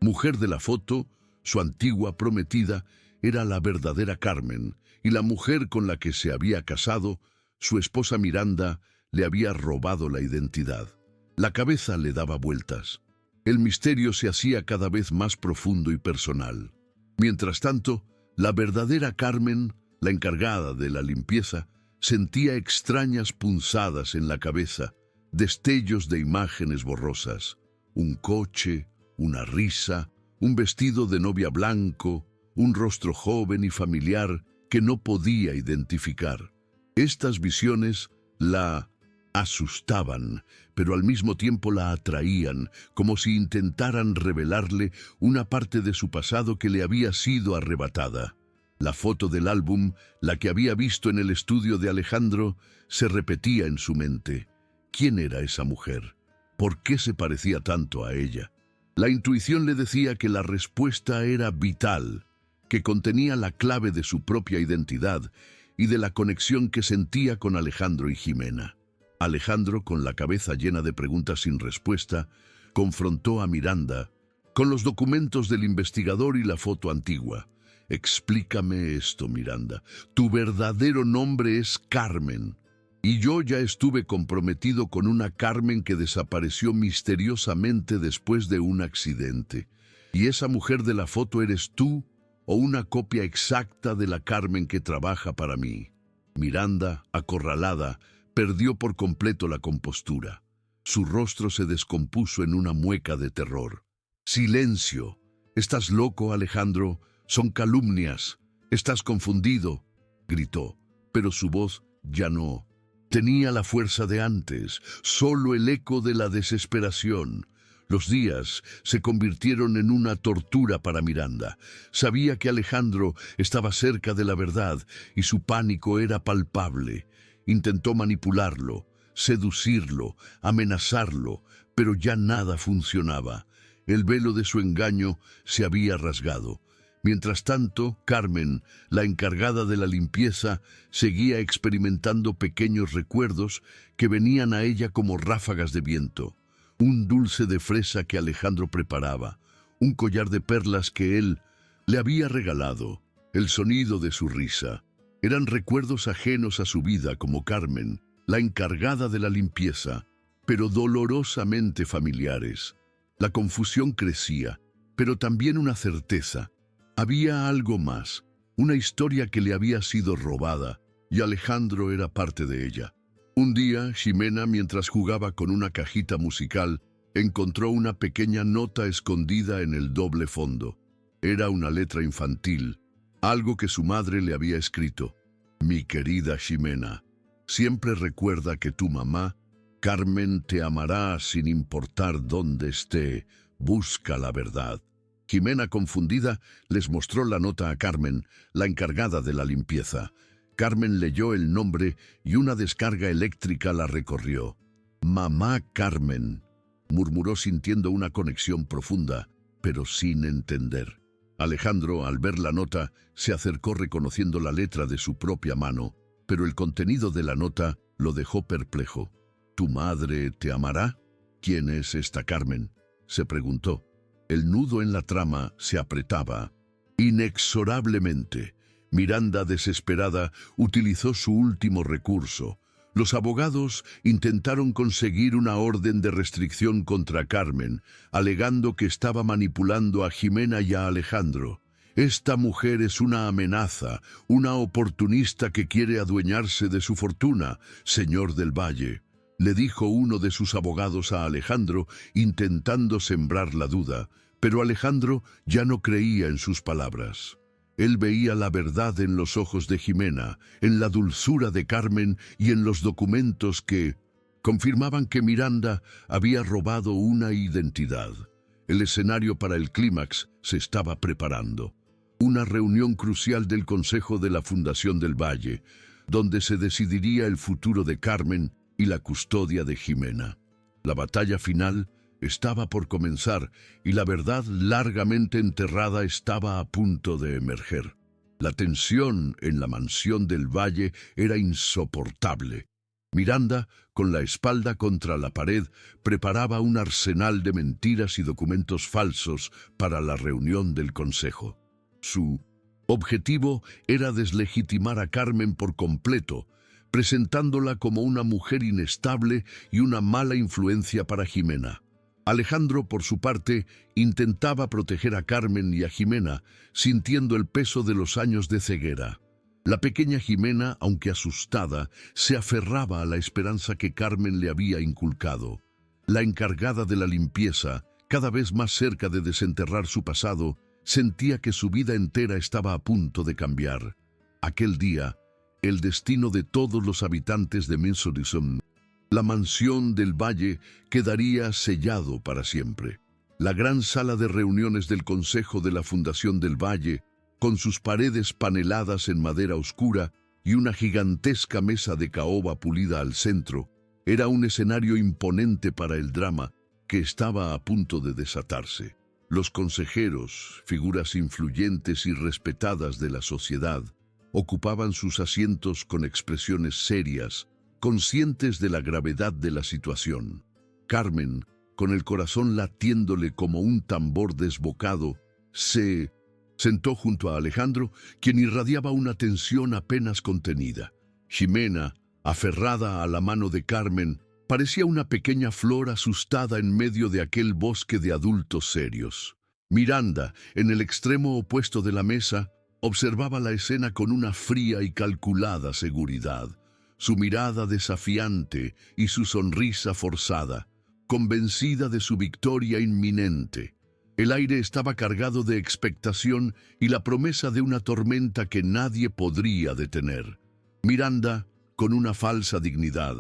mujer de la foto, su antigua prometida, era la verdadera Carmen, y la mujer con la que se había casado, su esposa Miranda, le había robado la identidad. La cabeza le daba vueltas. El misterio se hacía cada vez más profundo y personal. Mientras tanto, la verdadera Carmen, la encargada de la limpieza, sentía extrañas punzadas en la cabeza, destellos de imágenes borrosas. Un coche, una risa, un vestido de novia blanco, un rostro joven y familiar que no podía identificar. Estas visiones la asustaban, pero al mismo tiempo la atraían, como si intentaran revelarle una parte de su pasado que le había sido arrebatada. La foto del álbum, la que había visto en el estudio de Alejandro, se repetía en su mente. ¿Quién era esa mujer? ¿Por qué se parecía tanto a ella? La intuición le decía que la respuesta era vital, que contenía la clave de su propia identidad y de la conexión que sentía con Alejandro y Jimena. Alejandro, con la cabeza llena de preguntas sin respuesta, confrontó a Miranda con los documentos del investigador y la foto antigua. Explícame esto, Miranda. Tu verdadero nombre es Carmen. Y yo ya estuve comprometido con una Carmen que desapareció misteriosamente después de un accidente. ¿Y esa mujer de la foto eres tú o una copia exacta de la Carmen que trabaja para mí? Miranda, acorralada, perdió por completo la compostura. Su rostro se descompuso en una mueca de terror. ¡Silencio! ¿Estás loco, Alejandro? Son calumnias. Estás confundido, gritó, pero su voz ya no tenía la fuerza de antes, solo el eco de la desesperación. Los días se convirtieron en una tortura para Miranda. Sabía que Alejandro estaba cerca de la verdad y su pánico era palpable. Intentó manipularlo, seducirlo, amenazarlo, pero ya nada funcionaba. El velo de su engaño se había rasgado. Mientras tanto, Carmen, la encargada de la limpieza, seguía experimentando pequeños recuerdos que venían a ella como ráfagas de viento. Un dulce de fresa que Alejandro preparaba, un collar de perlas que él le había regalado, el sonido de su risa. Eran recuerdos ajenos a su vida como Carmen, la encargada de la limpieza, pero dolorosamente familiares. La confusión crecía, pero también una certeza. Había algo más, una historia que le había sido robada, y Alejandro era parte de ella. Un día, Jimena, mientras jugaba con una cajita musical, encontró una pequeña nota escondida en el doble fondo. Era una letra infantil, algo que su madre le había escrito. Mi querida Jimena, siempre recuerda que tu mamá, Carmen, te amará sin importar dónde esté. Busca la verdad. Jimena, confundida, les mostró la nota a Carmen, la encargada de la limpieza. Carmen leyó el nombre y una descarga eléctrica la recorrió. Mamá Carmen, murmuró sintiendo una conexión profunda, pero sin entender. Alejandro, al ver la nota, se acercó reconociendo la letra de su propia mano, pero el contenido de la nota lo dejó perplejo. ¿Tu madre te amará? ¿Quién es esta Carmen?, se preguntó. El nudo en la trama se apretaba. Inexorablemente, Miranda, desesperada, utilizó su último recurso. Los abogados intentaron conseguir una orden de restricción contra Carmen, alegando que estaba manipulando a Jimena y a Alejandro. Esta mujer es una amenaza, una oportunista que quiere adueñarse de su fortuna, señor del Valle, le dijo uno de sus abogados a Alejandro, intentando sembrar la duda, pero Alejandro ya no creía en sus palabras. Él veía la verdad en los ojos de Jimena, en la dulzura de Carmen y en los documentos que confirmaban que Miranda había robado una identidad. El escenario para el clímax se estaba preparando. Una reunión crucial del Consejo de la Fundación del Valle, donde se decidiría el futuro de Carmen y la custodia de Jimena. La batalla final estaba por comenzar y la verdad largamente enterrada estaba a punto de emerger. La tensión en la mansión del Valle era insoportable. Miranda, con la espalda contra la pared, preparaba un arsenal de mentiras y documentos falsos para la reunión del consejo. Su objetivo era deslegitimar a Carmen por completo, presentándola como una mujer inestable y una mala influencia para Jimena. Alejandro, por su parte, intentaba proteger a Carmen y a Jimena, sintiendo el peso de los años de ceguera. La pequeña Jimena, aunque asustada, se aferraba a la esperanza que Carmen le había inculcado. La encargada de la limpieza, cada vez más cerca de desenterrar su pasado, sentía que su vida entera estaba a punto de cambiar. Aquel día, el destino de todos los habitantes de Minsorism, la mansión del valle, quedaría sellado para siempre. La gran sala de reuniones del Consejo de la Fundación del Valle, con sus paredes paneladas en madera oscura y una gigantesca mesa de caoba pulida al centro, era un escenario imponente para el drama que estaba a punto de desatarse. Los consejeros, figuras influyentes y respetadas de la sociedad, ocupaban sus asientos con expresiones serias, conscientes de la gravedad de la situación. Carmen, con el corazón latiéndole como un tambor desbocado, se sentó junto a Alejandro, quien irradiaba una tensión apenas contenida. Jimena, aferrada a la mano de Carmen, parecía una pequeña flor asustada en medio de aquel bosque de adultos serios. Miranda, en el extremo opuesto de la mesa, observaba la escena con una fría y calculada seguridad, su mirada desafiante y su sonrisa forzada, convencida de su victoria inminente. El aire estaba cargado de expectación y la promesa de una tormenta que nadie podría detener. Miranda, con una falsa dignidad,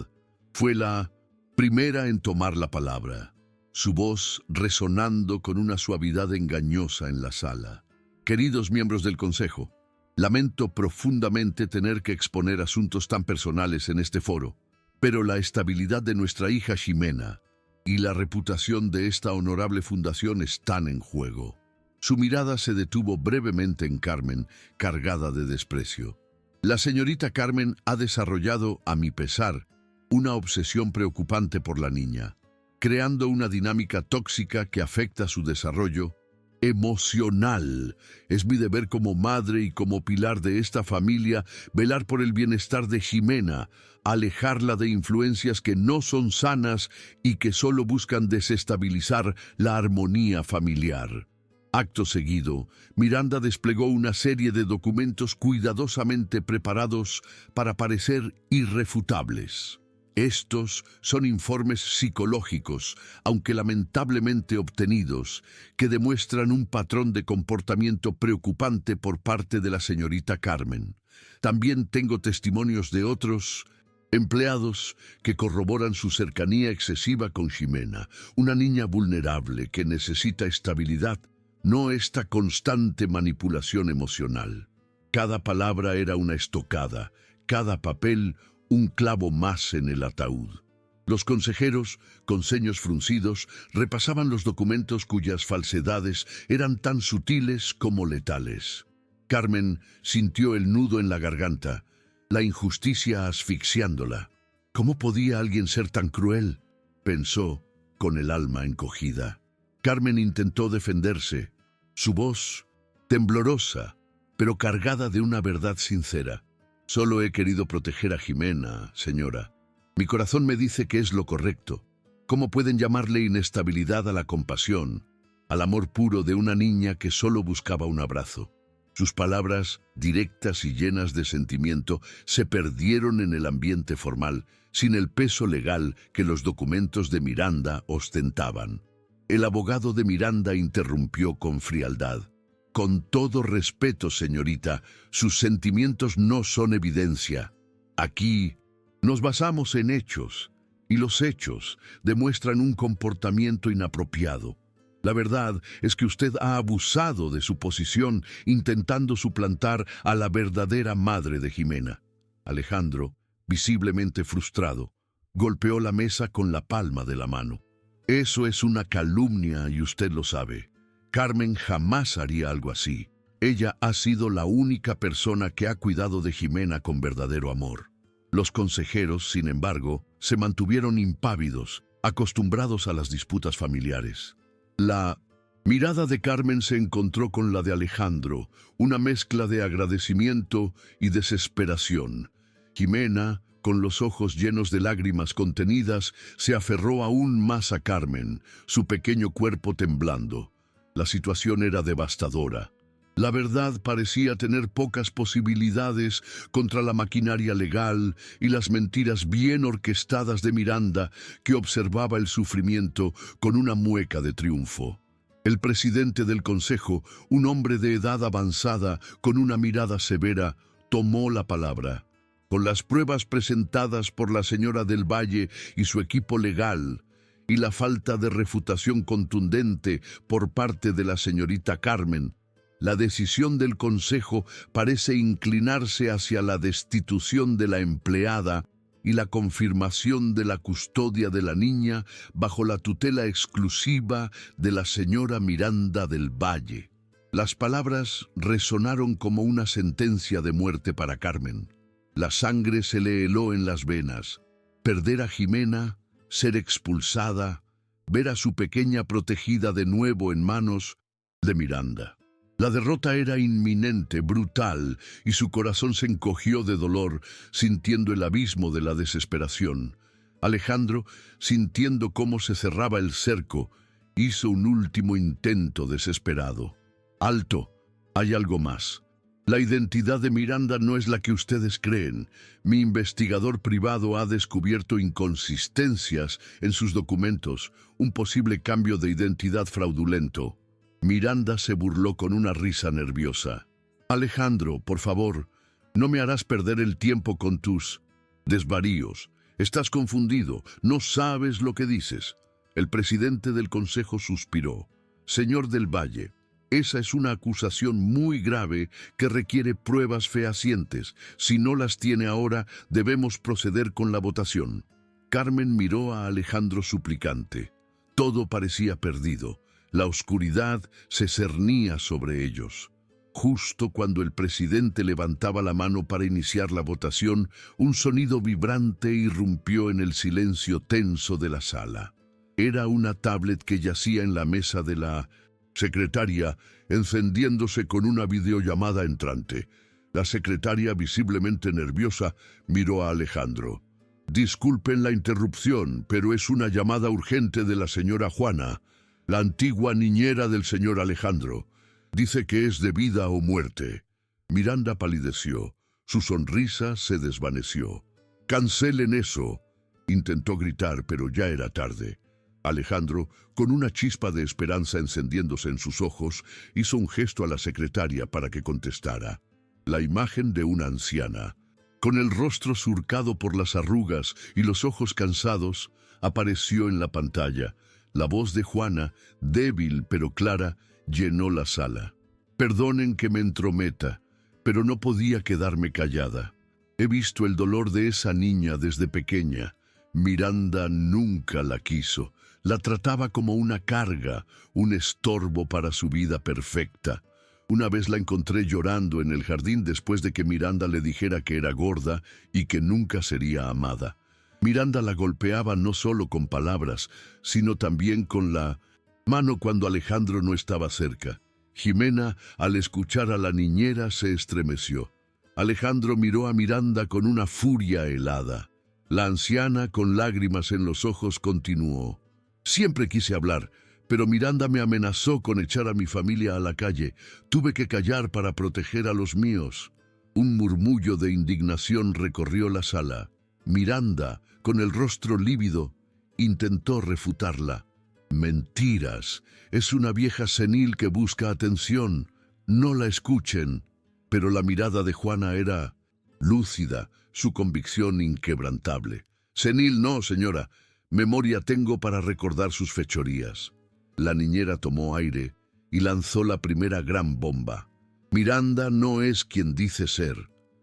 fue la primera en tomar la palabra, su voz resonando con una suavidad engañosa en la sala. Queridos miembros del Consejo, lamento profundamente tener que exponer asuntos tan personales en este foro, pero la estabilidad de nuestra hija Jimena y la reputación de esta honorable fundación están en juego. Su mirada se detuvo brevemente en Carmen, cargada de desprecio. La señorita Carmen ha desarrollado, a mi pesar, una obsesión preocupante por la niña, creando una dinámica tóxica que afecta su desarrollo emocional. Es mi deber como madre y como pilar de esta familia velar por el bienestar de Jimena, alejarla de influencias que no son sanas y que solo buscan desestabilizar la armonía familiar. Acto seguido, Miranda desplegó una serie de documentos cuidadosamente preparados para parecer irrefutables. Estos son informes psicológicos, aunque lamentablemente obtenidos, que demuestran un patrón de comportamiento preocupante por parte de la señorita Carmen. También tengo testimonios de otros empleados que corroboran su cercanía excesiva con Jimena, una niña vulnerable que necesita estabilidad, no esta constante manipulación emocional. Cada palabra era una estocada, cada papel un clavo más en el ataúd. Los consejeros, con ceños fruncidos, repasaban los documentos cuyas falsedades eran tan sutiles como letales. Carmen sintió el nudo en la garganta, la injusticia asfixiándola. ¿Cómo podía alguien ser tan cruel?, pensó, con el alma encogida. Carmen intentó defenderse, su voz temblorosa, pero cargada de una verdad sincera. Solo he querido proteger a Jimena, señora. Mi corazón me dice que es lo correcto. ¿Cómo pueden llamarle inestabilidad a la compasión, al amor puro de una niña que solo buscaba un abrazo? Sus palabras, directas y llenas de sentimiento, se perdieron en el ambiente formal, sin el peso legal que los documentos de Miranda ostentaban. El abogado de Miranda interrumpió con frialdad. Con todo respeto, señorita, sus sentimientos no son evidencia. Aquí nos basamos en hechos, y los hechos demuestran un comportamiento inapropiado. La verdad es que usted ha abusado de su posición intentando suplantar a la verdadera madre de Jimena. Alejandro, visiblemente frustrado, golpeó la mesa con la palma de la mano. Eso es una calumnia y usted lo sabe. Carmen jamás haría algo así. Ella ha sido la única persona que ha cuidado de Jimena con verdadero amor. Los consejeros, sin embargo, se mantuvieron impávidos, acostumbrados a las disputas familiares. La mirada de Carmen se encontró con la de Alejandro, una mezcla de agradecimiento y desesperación. Jimena, Con los ojos llenos de lágrimas contenidas, se aferró aún más a Carmen, su pequeño cuerpo temblando. La situación era devastadora. La verdad parecía tener pocas posibilidades contra la maquinaria legal y las mentiras bien orquestadas de Miranda, que observaba el sufrimiento con una mueca de triunfo. El presidente del consejo, un hombre de edad avanzada, con una mirada severa, tomó la palabra. Con las pruebas presentadas por la señora del Valle y su equipo legal, y la falta de refutación contundente por parte de la señorita Carmen, la decisión del Consejo parece inclinarse hacia la destitución de la empleada y la confirmación de la custodia de la niña bajo la tutela exclusiva de la señora Miranda del Valle. Las palabras resonaron como una sentencia de muerte para Carmen. La sangre se le heló en las venas. Perder a Jimena, ser expulsada, ver a su pequeña protegida de nuevo en manos de Miranda. La derrota era inminente, brutal, y su corazón se encogió de dolor, sintiendo el abismo de la desesperación. Alejandro, sintiendo cómo se cerraba el cerco, hizo un último intento desesperado. «Alto, hay algo más. La identidad de Miranda no es la que ustedes creen. Mi investigador privado ha descubierto inconsistencias en sus documentos, un posible cambio de identidad fraudulento». Miranda se burló con una risa nerviosa. «Alejandro, por favor, no me harás perder el tiempo con tus desvaríos. Estás confundido, no sabes lo que dices». El presidente del consejo suspiró. «Señor del Valle, esa es una acusación muy grave que requiere pruebas fehacientes. Si no las tiene ahora, debemos proceder con la votación». Carmen miró a Alejandro suplicante. Todo parecía perdido. La oscuridad se cernía sobre ellos. Justo cuando el presidente levantaba la mano para iniciar la votación, un sonido vibrante irrumpió en el silencio tenso de la sala. Era una tablet que yacía en la mesa de la secretaria, encendiéndose con una videollamada entrante. La secretaria, visiblemente nerviosa, miró a Alejandro. «Disculpen la interrupción, pero es una llamada urgente de la señora Juana, la antigua niñera del señor Alejandro. Dice que es de vida o muerte». Miranda palideció. Su sonrisa se desvaneció. «Cancelen eso», intentó gritar, pero ya era tarde. Alejandro, con una chispa de esperanza encendiéndose en sus ojos, hizo un gesto a la secretaria para que contestara. La imagen de una anciana, con el rostro surcado por las arrugas y los ojos cansados, apareció en la pantalla. La voz de Juana, débil pero clara, llenó la sala. «Perdonen que me entrometa, pero no podía quedarme callada. He visto el dolor de esa niña desde pequeña. Miranda nunca la quiso. La trataba como una carga, un estorbo para su vida perfecta. Una vez la encontré llorando en el jardín después de que Miranda le dijera que era gorda y que nunca sería amada. Miranda la golpeaba no solo con palabras, sino también con la mano cuando Alejandro no estaba cerca. Jimena, al escuchar a la niñera, se estremeció. Alejandro miró a Miranda con una furia helada. La anciana, con lágrimas en los ojos, continuó. «Siempre quise hablar, pero Miranda me amenazó con echar a mi familia a la calle. Tuve que callar para proteger a los míos». Un murmullo de indignación recorrió la sala. Miranda, con el rostro lívido, intentó refutarla. «Mentiras. Es una vieja senil que busca atención. No la escuchen». Pero la mirada de Juana era lúcida, su convicción inquebrantable. «Senil no, señora. Memoria tengo para recordar sus fechorías». La niñera tomó aire y lanzó la primera gran bomba. «Miranda no es quien dice ser.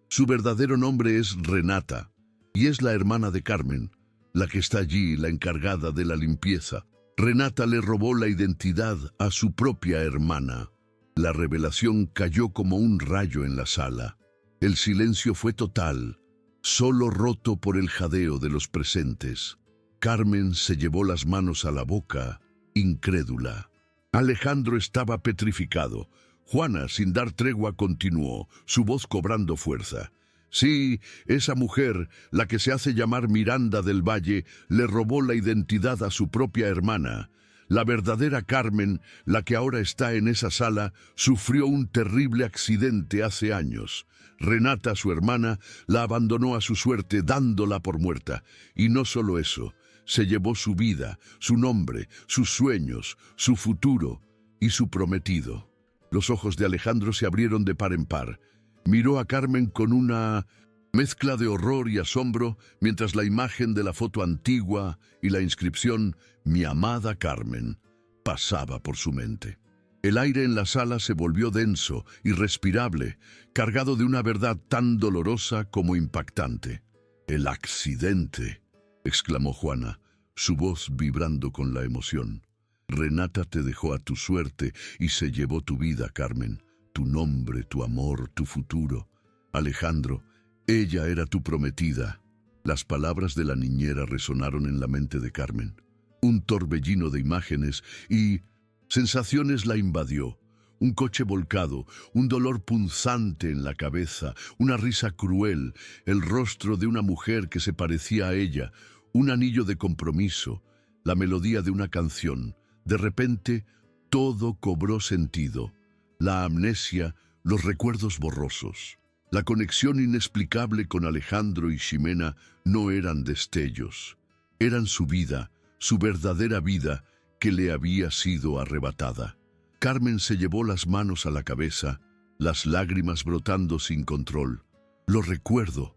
Su verdadero nombre es Renata, y es la hermana de Carmen, la que está allí, la encargada de la limpieza. Renata le robó la identidad a su propia hermana». La revelación cayó como un rayo en la sala. El silencio fue total, solo roto por el jadeo de los presentes. Carmen se llevó las manos a la boca, incrédula. Alejandro estaba petrificado. Juana, sin dar tregua, continuó, su voz cobrando fuerza. Sí, esa mujer, la que se hace llamar Miranda del Valle, le robó la identidad a su propia hermana. La verdadera Carmen, la que ahora está en esa sala, sufrió un terrible accidente hace años. Renata, su hermana, la abandonó a su suerte dándola por muerta. Y no solo eso, se llevó su vida, su nombre, sus sueños, su futuro y su prometido. Los ojos de Alejandro se abrieron de par en par. Miró a Carmen con una mezcla de horror y asombro, mientras la imagen de la foto antigua y la inscripción «Mi amada Carmen» pasaba por su mente. El aire en la sala se volvió denso, irrespirable, cargado de una verdad tan dolorosa como impactante. «El accidente», exclamó Juana, su voz vibrando con la emoción. «Renata te dejó a tu suerte y se llevó tu vida, Carmen. Tu nombre, tu amor, tu futuro. Alejandro, ella era tu prometida». Las palabras de la niñera resonaron en la mente de Carmen. Un torbellino de imágenes y sensaciones la invadió. Un coche volcado, un dolor punzante en la cabeza, una risa cruel, el rostro de una mujer que se parecía a ella, un anillo de compromiso, la melodía de una canción. De repente, todo cobró sentido. La amnesia, los recuerdos borrosos. La conexión inexplicable con Alejandro y Ximena no eran destellos. Eran su vida, su verdadera vida, que le había sido arrebatada. Carmen se llevó las manos a la cabeza, las lágrimas brotando sin control. Lo recuerdo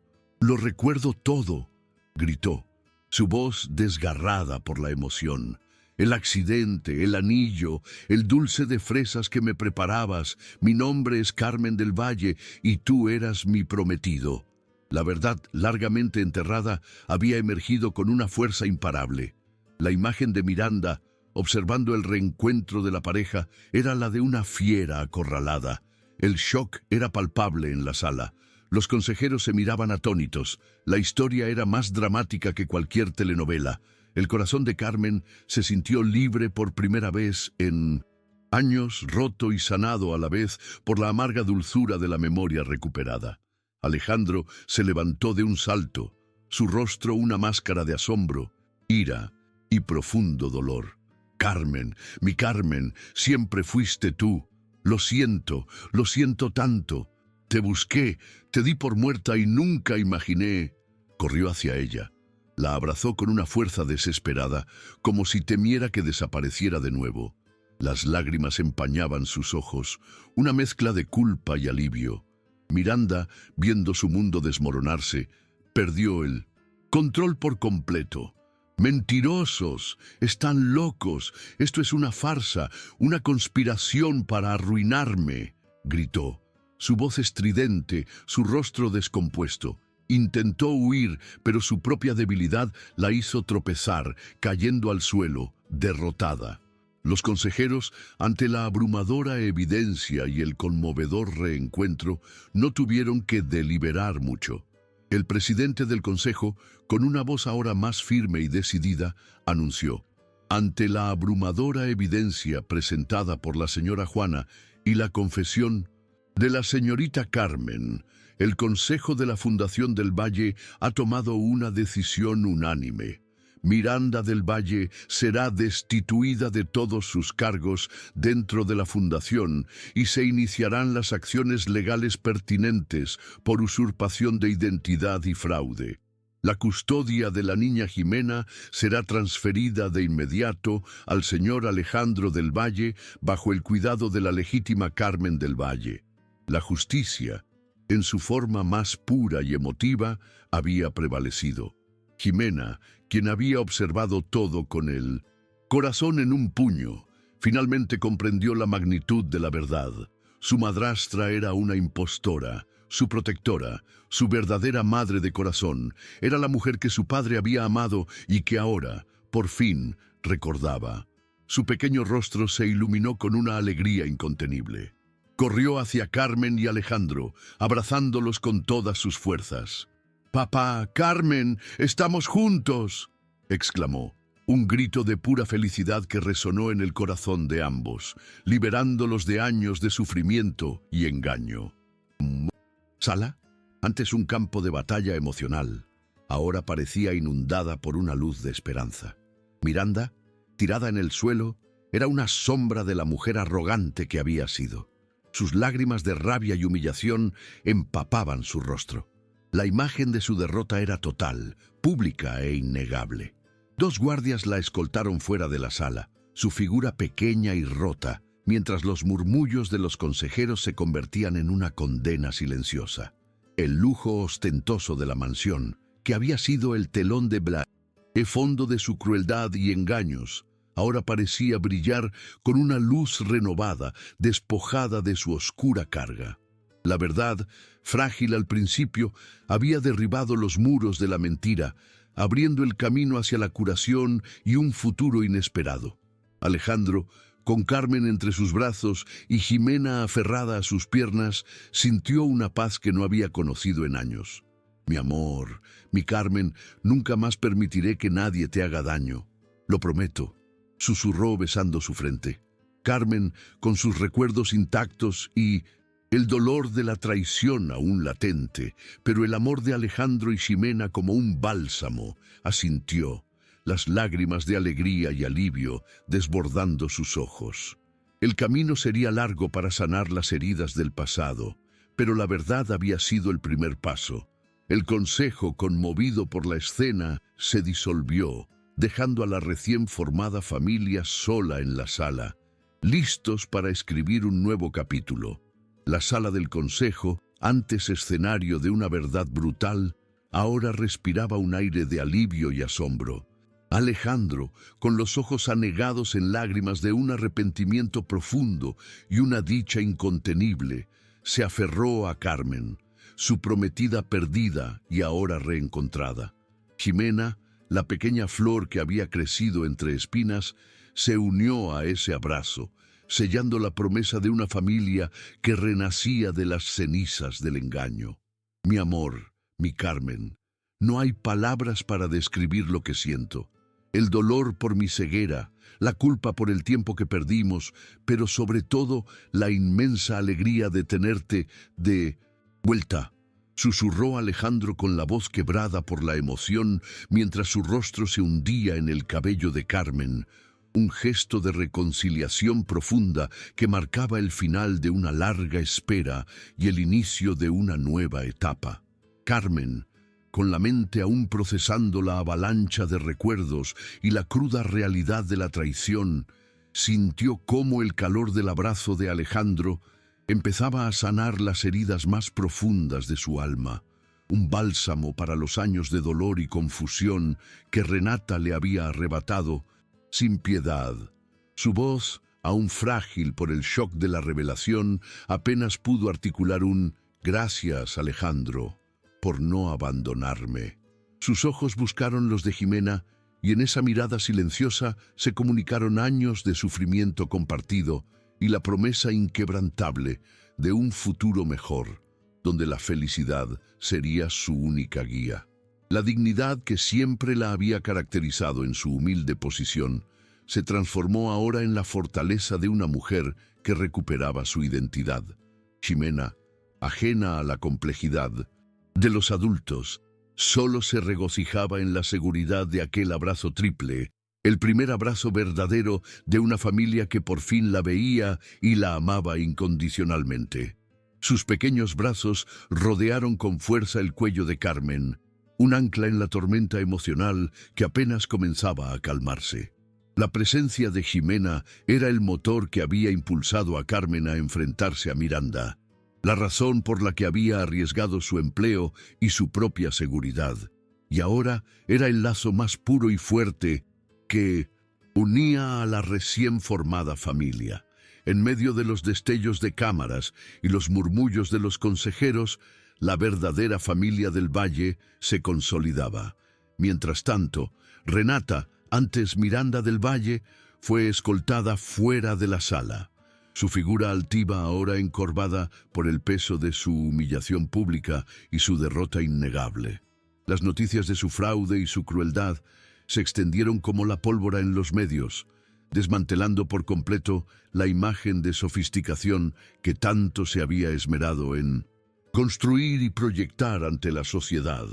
todo», gritó, su voz desgarrada por la emoción. «El accidente, el anillo, el dulce de fresas que me preparabas, mi nombre es Carmen del Valle y tú eras mi prometido». La verdad, largamente enterrada, había emergido con una fuerza imparable. La imagen de Miranda, observando el reencuentro de la pareja, era la de una fiera acorralada. El shock era palpable en la sala. Los consejeros se miraban atónitos. La historia era más dramática que cualquier telenovela. El corazón de Carmen se sintió libre por primera vez en años, roto y sanado a la vez por la amarga dulzura de la memoria recuperada. Alejandro se levantó de un salto, su rostro una máscara de asombro, ira y profundo dolor. «Carmen, mi Carmen, siempre fuiste tú. Lo siento tanto. Te busqué, te di por muerta y nunca imaginé». Corrió hacia ella. La abrazó con una fuerza desesperada, como si temiera que desapareciera de nuevo. Las lágrimas empañaban sus ojos, una mezcla de culpa y alivio. Miranda, viendo su mundo desmoronarse, perdió el control por completo. «Mentirosos, están locos, esto es una farsa, una conspiración para arruinarme», gritó. Su voz estridente, su rostro descompuesto. Intentó huir, pero su propia debilidad la hizo tropezar, cayendo al suelo, derrotada. Los consejeros, ante la abrumadora evidencia y el conmovedor reencuentro, no tuvieron que deliberar mucho. El presidente del consejo, con una voz ahora más firme y decidida, anunció: «Ante la abrumadora evidencia presentada por la señora Juana y la confesión de la señorita Carmen, el Consejo de la Fundación del Valle ha tomado una decisión unánime. Miranda del Valle será destituida de todos sus cargos dentro de la Fundación y se iniciarán las acciones legales pertinentes por usurpación de identidad y fraude. La custodia de la niña Ximena será transferida de inmediato al señor Alejandro del Valle bajo el cuidado de la legítima Carmen del Valle. La justicia, en su forma más pura y emotiva, había prevalecido. Ximena, quien había observado todo con el corazón en un puño, finalmente comprendió la magnitud de la verdad. Su madrastra era una impostora, su protectora, su verdadera madre de corazón. Era la mujer que su padre había amado y que ahora, por fin, recordaba. Su pequeño rostro se iluminó con una alegría incontenible. Corrió hacia Carmen y Alejandro, abrazándolos con todas sus fuerzas. «Papá, Carmen, estamos juntos», exclamó. Un grito de pura felicidad que resonó en el corazón de ambos, liberándolos de años de sufrimiento y engaño. «¿Sala?», Antes un campo de batalla emocional, ahora parecía inundada por una luz de esperanza. Miranda, tirada en el suelo, era una sombra de la mujer arrogante que había sido. Sus lágrimas de rabia y humillación empapaban su rostro. La imagen de su derrota era total, pública e innegable. 2 guardias la escoltaron fuera de la sala, su figura pequeña y rota, mientras los murmullos de los consejeros se convertían en una condena silenciosa. El lujo ostentoso de la mansión, que había sido el telón de el fondo de su crueldad y engaños, ahora parecía brillar con una luz renovada, despojada de su oscura carga. La verdad, frágil al principio, había derribado los muros de la mentira, abriendo el camino hacia la curación y un futuro inesperado. Alejandro, con Carmen entre sus brazos y Jimena aferrada a sus piernas, sintió una paz que no había conocido en años. Mi amor, mi Carmen, nunca más permitiré que nadie te haga daño. Lo prometo, susurró besando su frente. Carmen, con sus recuerdos intactos y el dolor de la traición aún latente, pero el amor de Alejandro y Ximena como un bálsamo, asintió, las lágrimas de alegría y alivio desbordando sus ojos. El camino sería largo para sanar las heridas del pasado, pero la verdad había sido el primer paso. El consejo, conmovido por la escena, se disolvió, dejando a la recién formada familia sola en la sala, listos para escribir un nuevo capítulo. La sala del consejo, antes escenario de una verdad brutal, ahora respiraba un aire de alivio y asombro. Alejandro, con los ojos anegados en lágrimas de un arrepentimiento profundo y una dicha incontenible, se aferró a Carmen, su prometida perdida y ahora reencontrada. Ximena, la pequeña flor que había crecido entre espinas, se unió a ese abrazo, sellando la promesa de una familia que renacía de las cenizas del engaño. Mi amor, mi Carmen, no hay palabras para describir lo que siento. El dolor por mi ceguera, la culpa por el tiempo que perdimos, pero sobre todo la inmensa alegría de tenerte de vuelta, susurró Alejandro con la voz quebrada por la emoción mientras su rostro se hundía en el cabello de Carmen, un gesto de reconciliación profunda que marcaba el final de una larga espera y el inicio de una nueva etapa. Carmen, con la mente aún procesando la avalancha de recuerdos y la cruda realidad de la traición, sintió cómo el calor del abrazo de Alejandro empezaba a sanar las heridas más profundas de su alma, un bálsamo para los años de dolor y confusión que Renata le había arrebatado sin piedad. Su voz, aún frágil por el shock de la revelación, apenas pudo articular un «Gracias, Alejandro, por no abandonarme». Sus ojos buscaron los de Ximena y en esa mirada silenciosa se comunicaron años de sufrimiento compartido y la promesa inquebrantable de un futuro mejor, donde la felicidad sería su única guía. La dignidad que siempre la había caracterizado en su humilde posición se transformó ahora en la fortaleza de una mujer que recuperaba su identidad. Ximena, ajena a la complejidad de los adultos, solo se regocijaba en la seguridad de aquel abrazo triple, el primer abrazo verdadero de una familia que por fin la veía y la amaba incondicionalmente. Sus pequeños brazos rodearon con fuerza el cuello de Carmen, un ancla en la tormenta emocional que apenas comenzaba a calmarse. La presencia de Ximena era el motor que había impulsado a Carmen a enfrentarse a Miranda, la razón por la que había arriesgado su empleo y su propia seguridad. Y ahora era el lazo más puro y fuerte que unía a la recién formada familia. En medio de los destellos de cámaras y los murmullos de los consejeros, la verdadera familia del Valle se consolidaba. Mientras tanto, Renata, antes Miranda del Valle, fue escoltada fuera de la sala. Su figura altiva ahora encorvada por el peso de su humillación pública y su derrota innegable. Las noticias de su fraude y su crueldad se extendieron como la pólvora en los medios, desmantelando por completo la imagen de sofisticación que tanto se había esmerado en construir y proyectar ante la sociedad.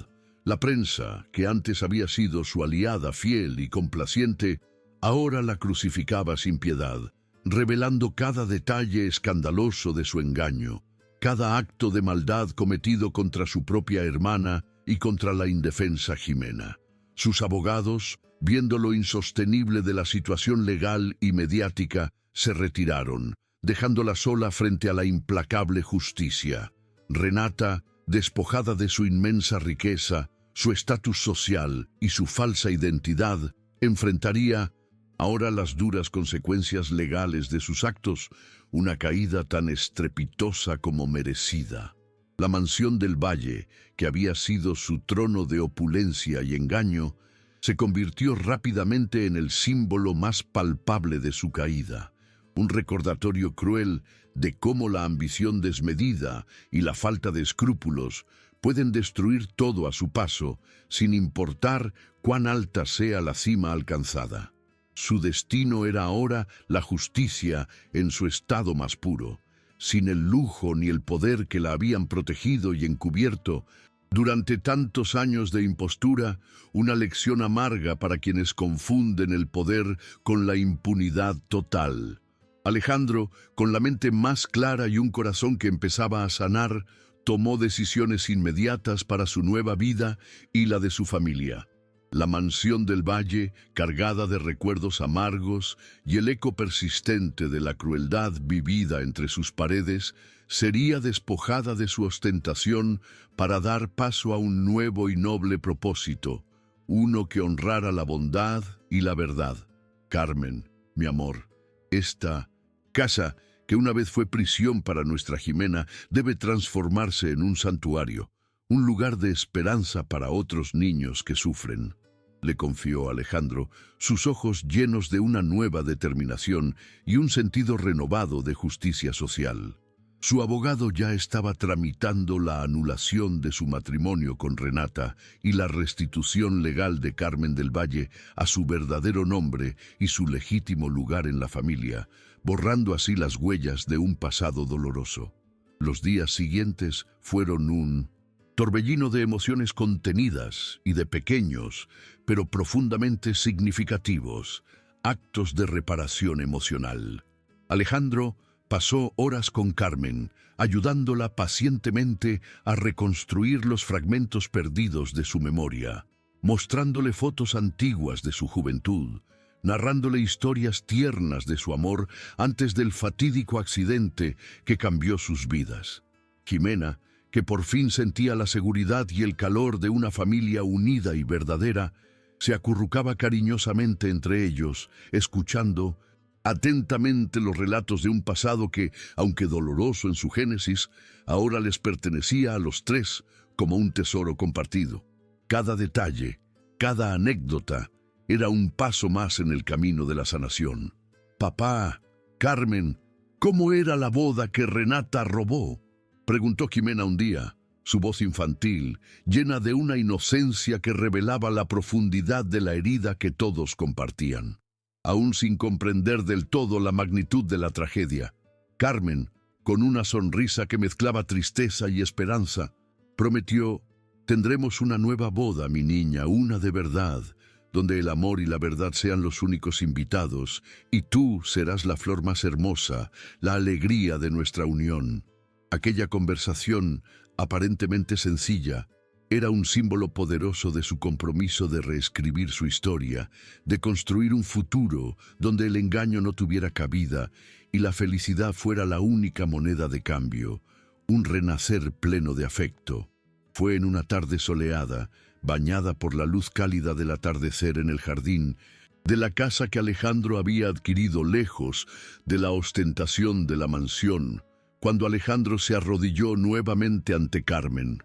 La prensa, que antes había sido su aliada fiel y complaciente, ahora la crucificaba sin piedad, revelando cada detalle escandaloso de su engaño, cada acto de maldad cometido contra su propia hermana y contra la indefensa Jimena. Sus abogados, viendo lo insostenible de la situación legal y mediática, se retiraron, dejándola sola frente a la implacable justicia. Renata, despojada de su inmensa riqueza, su estatus social y su falsa identidad, enfrentaría ahora las duras consecuencias legales de sus actos, una caída tan estrepitosa como merecida. La mansión del Valle, que había sido su trono de opulencia y engaño, se convirtió rápidamente en el símbolo más palpable de su caída, un recordatorio cruel de cómo la ambición desmedida y la falta de escrúpulos pueden destruir todo a su paso, sin importar cuán alta sea la cima alcanzada. Su destino era ahora la justicia en su estado más puro, sin el lujo ni el poder que la habían protegido y encubierto durante tantos años de impostura, una lección amarga para quienes confunden el poder con la impunidad total. Alejandro, con la mente más clara y un corazón que empezaba a sanar, tomó decisiones inmediatas para su nueva vida y la de su familia. La mansión del Valle, cargada de recuerdos amargos y el eco persistente de la crueldad vivida entre sus paredes, sería despojada de su ostentación para dar paso a un nuevo y noble propósito, uno que honrara la bondad y la verdad. Carmen, mi amor, esta casa, que una vez fue prisión para nuestra Jimena, debe transformarse en un santuario, un lugar de esperanza para otros niños que sufren. Le confió Alejandro, sus ojos llenos de una nueva determinación y un sentido renovado de justicia social. Su abogado ya estaba tramitando la anulación de su matrimonio con Renata y la restitución legal de Carmen del Valle a su verdadero nombre y su legítimo lugar en la familia, borrando así las huellas de un pasado doloroso. Los días siguientes fueron un torbellino de emociones contenidas y de pequeños, pero profundamente significativos, actos de reparación emocional. Alejandro pasó horas con Carmen, ayudándola pacientemente a reconstruir los fragmentos perdidos de su memoria, mostrándole fotos antiguas de su juventud, narrándole historias tiernas de su amor antes del fatídico accidente que cambió sus vidas. Jimena, que por fin sentía la seguridad y el calor de una familia unida y verdadera, se acurrucaba cariñosamente entre ellos, escuchando atentamente los relatos de un pasado que, aunque doloroso en su génesis, ahora les pertenecía a los tres como un tesoro compartido. Cada detalle, cada anécdota, era un paso más en el camino de la sanación. «Papá, Carmen, ¿cómo era la boda que Renata robó?», preguntó Jimena un día, su voz infantil, llena de una inocencia que revelaba la profundidad de la herida que todos compartían. Aún sin comprender del todo la magnitud de la tragedia, Carmen, con una sonrisa que mezclaba tristeza y esperanza, prometió: «Tendremos una nueva boda, mi niña, una de verdad, donde el amor y la verdad sean los únicos invitados, y tú serás la flor más hermosa, la alegría de nuestra unión». Aquella conversación, aparentemente sencilla, era un símbolo poderoso de su compromiso de reescribir su historia, de construir un futuro donde el engaño no tuviera cabida y la felicidad fuera la única moneda de cambio, un renacer pleno de afecto. Fue en una tarde soleada, bañada por la luz cálida del atardecer en el jardín de la casa que Alejandro había adquirido lejos de la ostentación de la mansión, cuando Alejandro se arrodilló nuevamente ante Carmen.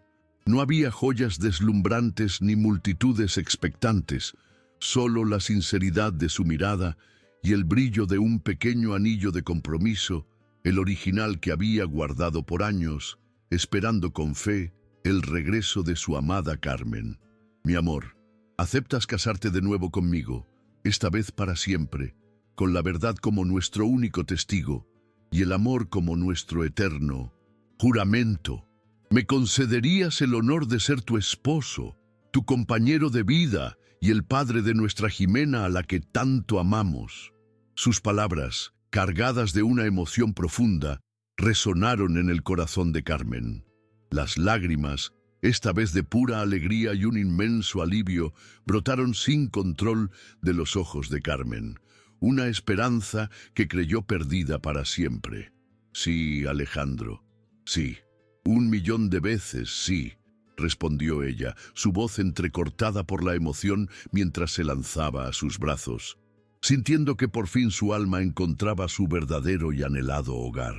No había joyas deslumbrantes ni multitudes expectantes, solo la sinceridad de su mirada y el brillo de un pequeño anillo de compromiso, el original que había guardado por años, esperando con fe el regreso de su amada Carmen. «Mi amor, ¿aceptas casarte de nuevo conmigo, esta vez para siempre, con la verdad como nuestro único testigo y el amor como nuestro eterno juramento?», ¿Me concederías el honor de ser tu esposo, tu compañero de vida y el padre de nuestra Jimena a la que tanto amamos? Sus palabras, cargadas de una emoción profunda, resonaron en el corazón de Carmen. Las lágrimas, esta vez de pura alegría y un inmenso alivio, brotaron sin control de los ojos de Carmen. Una esperanza que creyó perdida para siempre. Sí, Alejandro, sí. 1.000.000 de veces, sí, respondió ella, su voz entrecortada por la emoción mientras se lanzaba a sus brazos, sintiendo que por fin su alma encontraba su verdadero y anhelado hogar.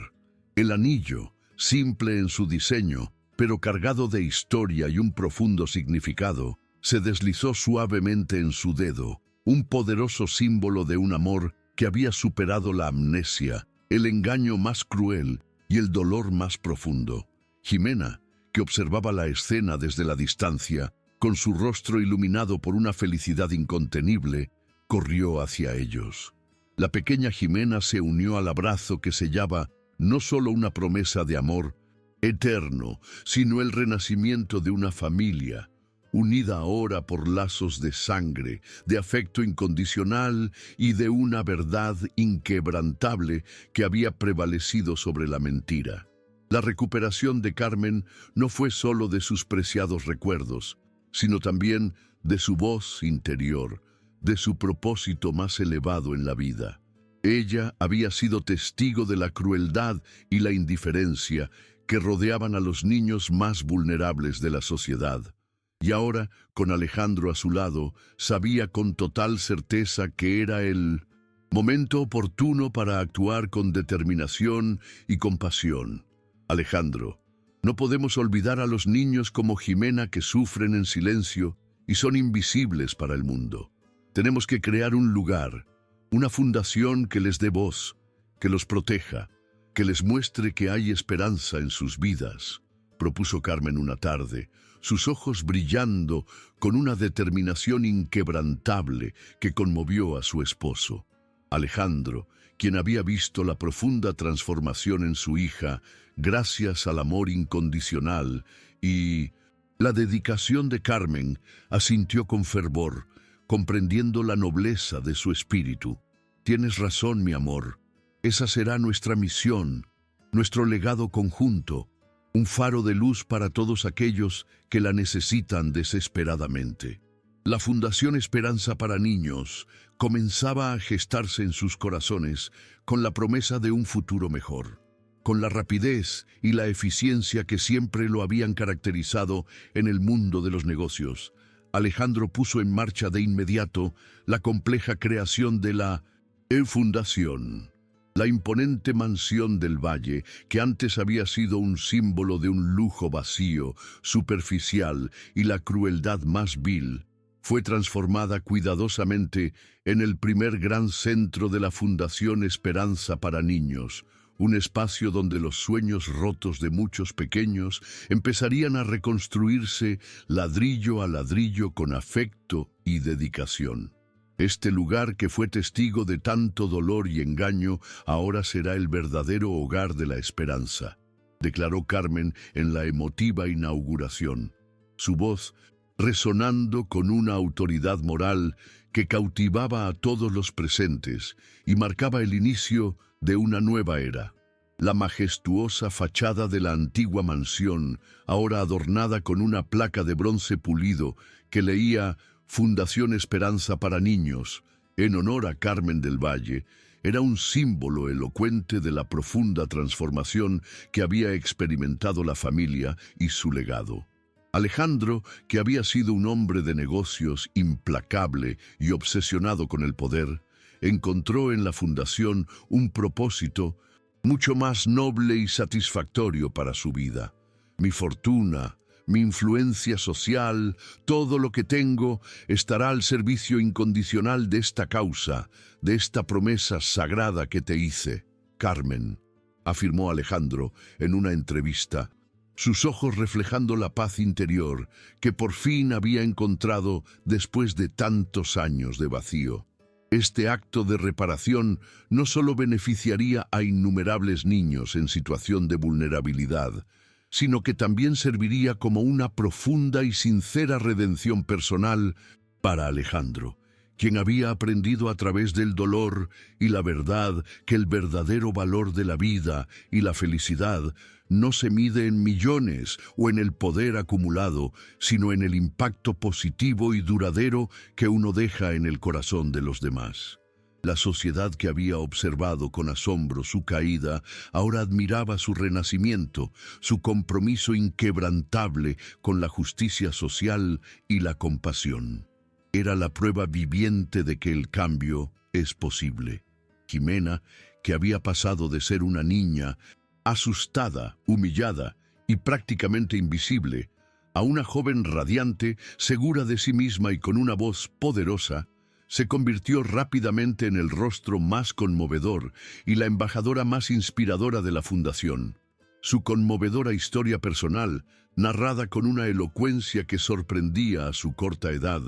El anillo, simple en su diseño, pero cargado de historia y un profundo significado, se deslizó suavemente en su dedo, un poderoso símbolo de un amor que había superado la amnesia, el engaño más cruel y el dolor más profundo. Jimena, que observaba la escena desde la distancia, con su rostro iluminado por una felicidad incontenible, corrió hacia ellos. La pequeña Jimena se unió al abrazo que sellaba no solo una promesa de amor eterno, sino el renacimiento de una familia, unida ahora por lazos de sangre, de afecto incondicional y de una verdad inquebrantable que había prevalecido sobre la mentira. La recuperación de Carmen no fue solo de sus preciados recuerdos, sino también de su voz interior, de su propósito más elevado en la vida. Ella había sido testigo de la crueldad y la indiferencia que rodeaban a los niños más vulnerables de la sociedad. Y ahora, con Alejandro a su lado, sabía con total certeza que era el momento oportuno para actuar con determinación y compasión. Alejandro, no podemos olvidar a los niños como Jimena que sufren en silencio y son invisibles para el mundo. Tenemos que crear un lugar, una fundación que les dé voz, que los proteja, que les muestre que hay esperanza en sus vidas, propuso Carmen una tarde, sus ojos brillando con una determinación inquebrantable que conmovió a su esposo. Alejandro, quien había visto la profunda transformación en su hija gracias al amor incondicional y la dedicación de Carmen, asintió con fervor, comprendiendo la nobleza de su espíritu. Tienes razón, mi amor. Esa será nuestra misión, nuestro legado conjunto, un faro de luz para todos aquellos que la necesitan desesperadamente. La Fundación Esperanza para Niños comenzaba a gestarse en sus corazones con la promesa de un futuro mejor, con la rapidez y la eficiencia que siempre lo habían caracterizado en el mundo de los negocios. Alejandro puso en marcha de inmediato la compleja creación de la Fundación. La imponente mansión del Valle, que antes había sido un símbolo de un lujo vacío, superficial y la crueldad más vil, fue transformada cuidadosamente en el primer gran centro de la Fundación Esperanza para Niños, un espacio donde los sueños rotos de muchos pequeños empezarían a reconstruirse ladrillo a ladrillo con afecto y dedicación. Este lugar que fue testigo de tanto dolor y engaño ahora será el verdadero hogar de la esperanza, declaró Carmen en la emotiva inauguración, su voz resonando con una autoridad moral que cautivaba a todos los presentes y marcaba el inicio de una nueva era. La majestuosa fachada de la antigua mansión, ahora adornada con una placa de bronce pulido que leía Fundación Esperanza para Niños, en honor a Carmen del Valle, era un símbolo elocuente de la profunda transformación que había experimentado la familia y su legado. Alejandro, que había sido un hombre de negocios implacable y obsesionado con el poder, encontró en la fundación un propósito mucho más noble y satisfactorio para su vida. Mi fortuna, mi influencia social, todo lo que tengo, estará al servicio incondicional de esta causa, de esta promesa sagrada que te hice, Carmen, afirmó Alejandro en una entrevista, sus ojos reflejando la paz interior que por fin había encontrado después de tantos años de vacío. Este acto de reparación no solo beneficiaría a innumerables niños en situación de vulnerabilidad, sino que también serviría como una profunda y sincera redención personal para Alejandro, quien había aprendido a través del dolor y la verdad que el verdadero valor de la vida y la felicidad no se mide en millones o en el poder acumulado, sino en el impacto positivo y duradero que uno deja en el corazón de los demás. La sociedad que había observado con asombro su caída, ahora admiraba su renacimiento, su compromiso inquebrantable con la justicia social y la compasión. Era la prueba viviente de que el cambio es posible. Jimena, que había pasado de ser una niña asustada, humillada y prácticamente invisible, a una joven radiante, segura de sí misma y con una voz poderosa, se convirtió rápidamente en el rostro más conmovedor y la embajadora más inspiradora de la Fundación. Su conmovedora historia personal, narrada con una elocuencia que sorprendía a su corta edad,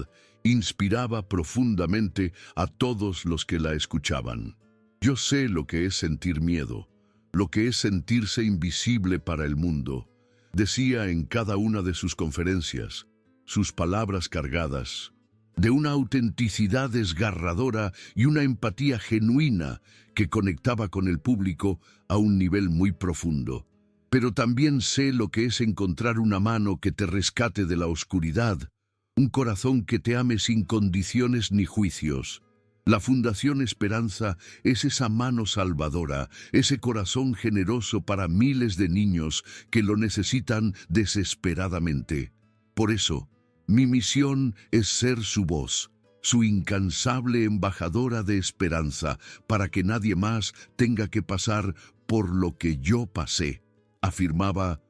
inspiraba profundamente a todos los que la escuchaban. Yo sé lo que es sentir miedo, lo que es sentirse invisible para el mundo, decía en cada una de sus conferencias, sus palabras cargadas de una autenticidad desgarradora y una empatía genuina que conectaba con el público a un nivel muy profundo. Pero también sé lo que es encontrar una mano que te rescate de la oscuridad, un corazón que te ame sin condiciones ni juicios. La Fundación Esperanza es esa mano salvadora, ese corazón generoso para miles de niños que lo necesitan desesperadamente. Por eso, mi misión es ser su voz, su incansable embajadora de esperanza, para que nadie más tenga que pasar por lo que yo pasé, afirmaba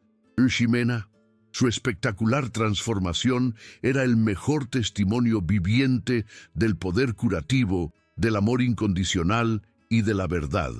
Jimena. Su espectacular transformación era el mejor testimonio viviente del poder curativo, del amor incondicional y de la verdad,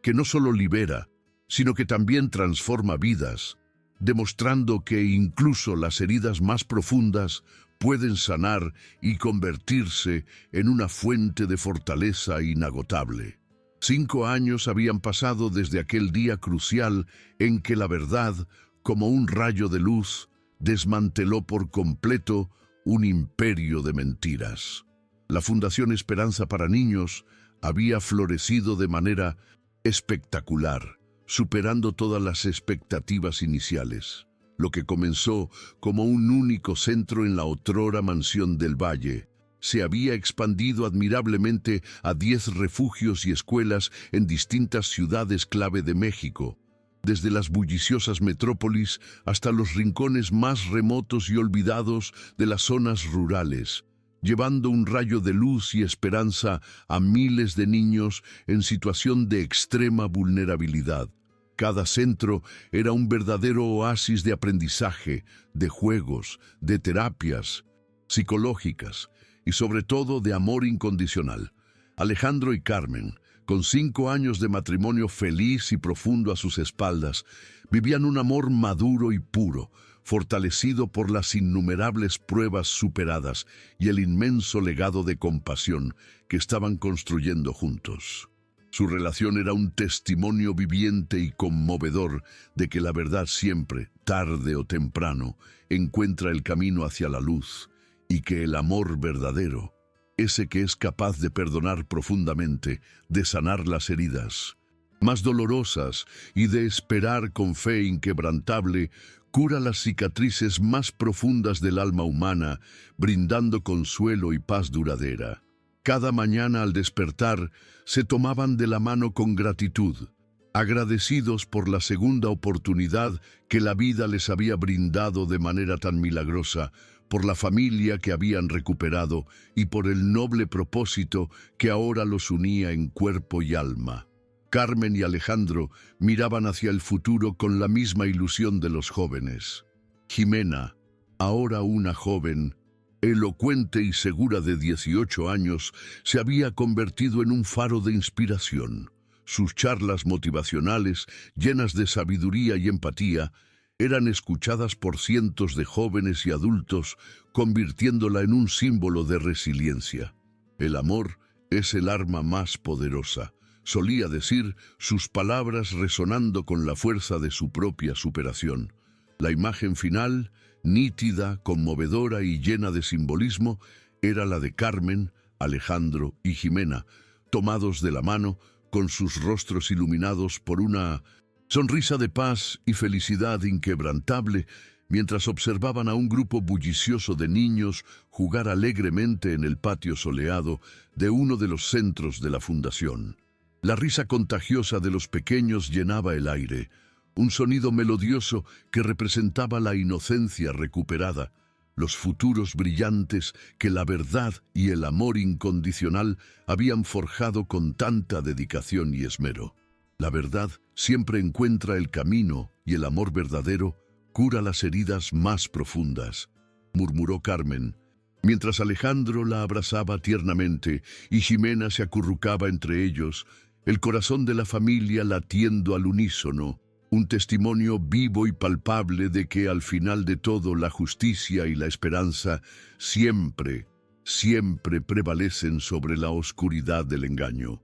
que no solo libera, sino que también transforma vidas, demostrando que incluso las heridas más profundas pueden sanar y convertirse en una fuente de fortaleza inagotable. 5 años habían pasado desde aquel día crucial en que la verdad, como un rayo de luz, desmanteló por completo un imperio de mentiras. La Fundación Esperanza para Niños había florecido de manera espectacular, superando todas las expectativas iniciales. Lo que comenzó como un único centro en la otrora Mansión del Valle, se había expandido admirablemente a 10 refugios y escuelas en distintas ciudades clave de México, desde las bulliciosas metrópolis hasta los rincones más remotos y olvidados de las zonas rurales, llevando un rayo de luz y esperanza a miles de niños en situación de extrema vulnerabilidad. Cada centro era un verdadero oasis de aprendizaje, de juegos, de terapias psicológicas y sobre todo de amor incondicional. Alejandro y Carmen, con 5 años de matrimonio feliz y profundo a sus espaldas, vivían un amor maduro y puro, fortalecido por las innumerables pruebas superadas y el inmenso legado de compasión que estaban construyendo juntos. Su relación era un testimonio viviente y conmovedor de que la verdad siempre, tarde o temprano, encuentra el camino hacia la luz y que el amor verdadero, ese que es capaz de perdonar profundamente, de sanar las heridas más dolorosas y de esperar con fe inquebrantable, cura las cicatrices más profundas del alma humana, brindando consuelo y paz duradera. Cada mañana al despertar, se tomaban de la mano con gratitud, agradecidos por la segunda oportunidad que la vida les había brindado de manera tan milagrosa, por la familia que habían recuperado y por el noble propósito que ahora los unía en cuerpo y alma. Carmen y Alejandro miraban hacia el futuro con la misma ilusión de los jóvenes. Jimena, ahora una joven, elocuente y segura de 18 años, se había convertido en un faro de inspiración. Sus charlas motivacionales, llenas de sabiduría y empatía, eran escuchadas por cientos de jóvenes y adultos, convirtiéndola en un símbolo de resiliencia. El amor es el arma más poderosa, solía decir, sus palabras resonando con la fuerza de su propia superación. La imagen final, nítida, conmovedora y llena de simbolismo, era la de Carmen, Alejandro y Ximena, tomados de la mano, con sus rostros iluminados por una sonrisa de paz y felicidad inquebrantable, mientras observaban a un grupo bullicioso de niños jugar alegremente en el patio soleado de uno de los centros de la fundación. La risa contagiosa de los pequeños llenaba el aire, un sonido melodioso que representaba la inocencia recuperada, los futuros brillantes que la verdad y el amor incondicional habían forjado con tanta dedicación y esmero. La verdad siempre encuentra el camino y el amor verdadero cura las heridas más profundas, murmuró Carmen, mientras Alejandro la abrazaba tiernamente y Ximena se acurrucaba entre ellos, el corazón de la familia latiendo al unísono, un testimonio vivo y palpable de que al final de todo la justicia y la esperanza siempre, siempre prevalecen sobre la oscuridad del engaño.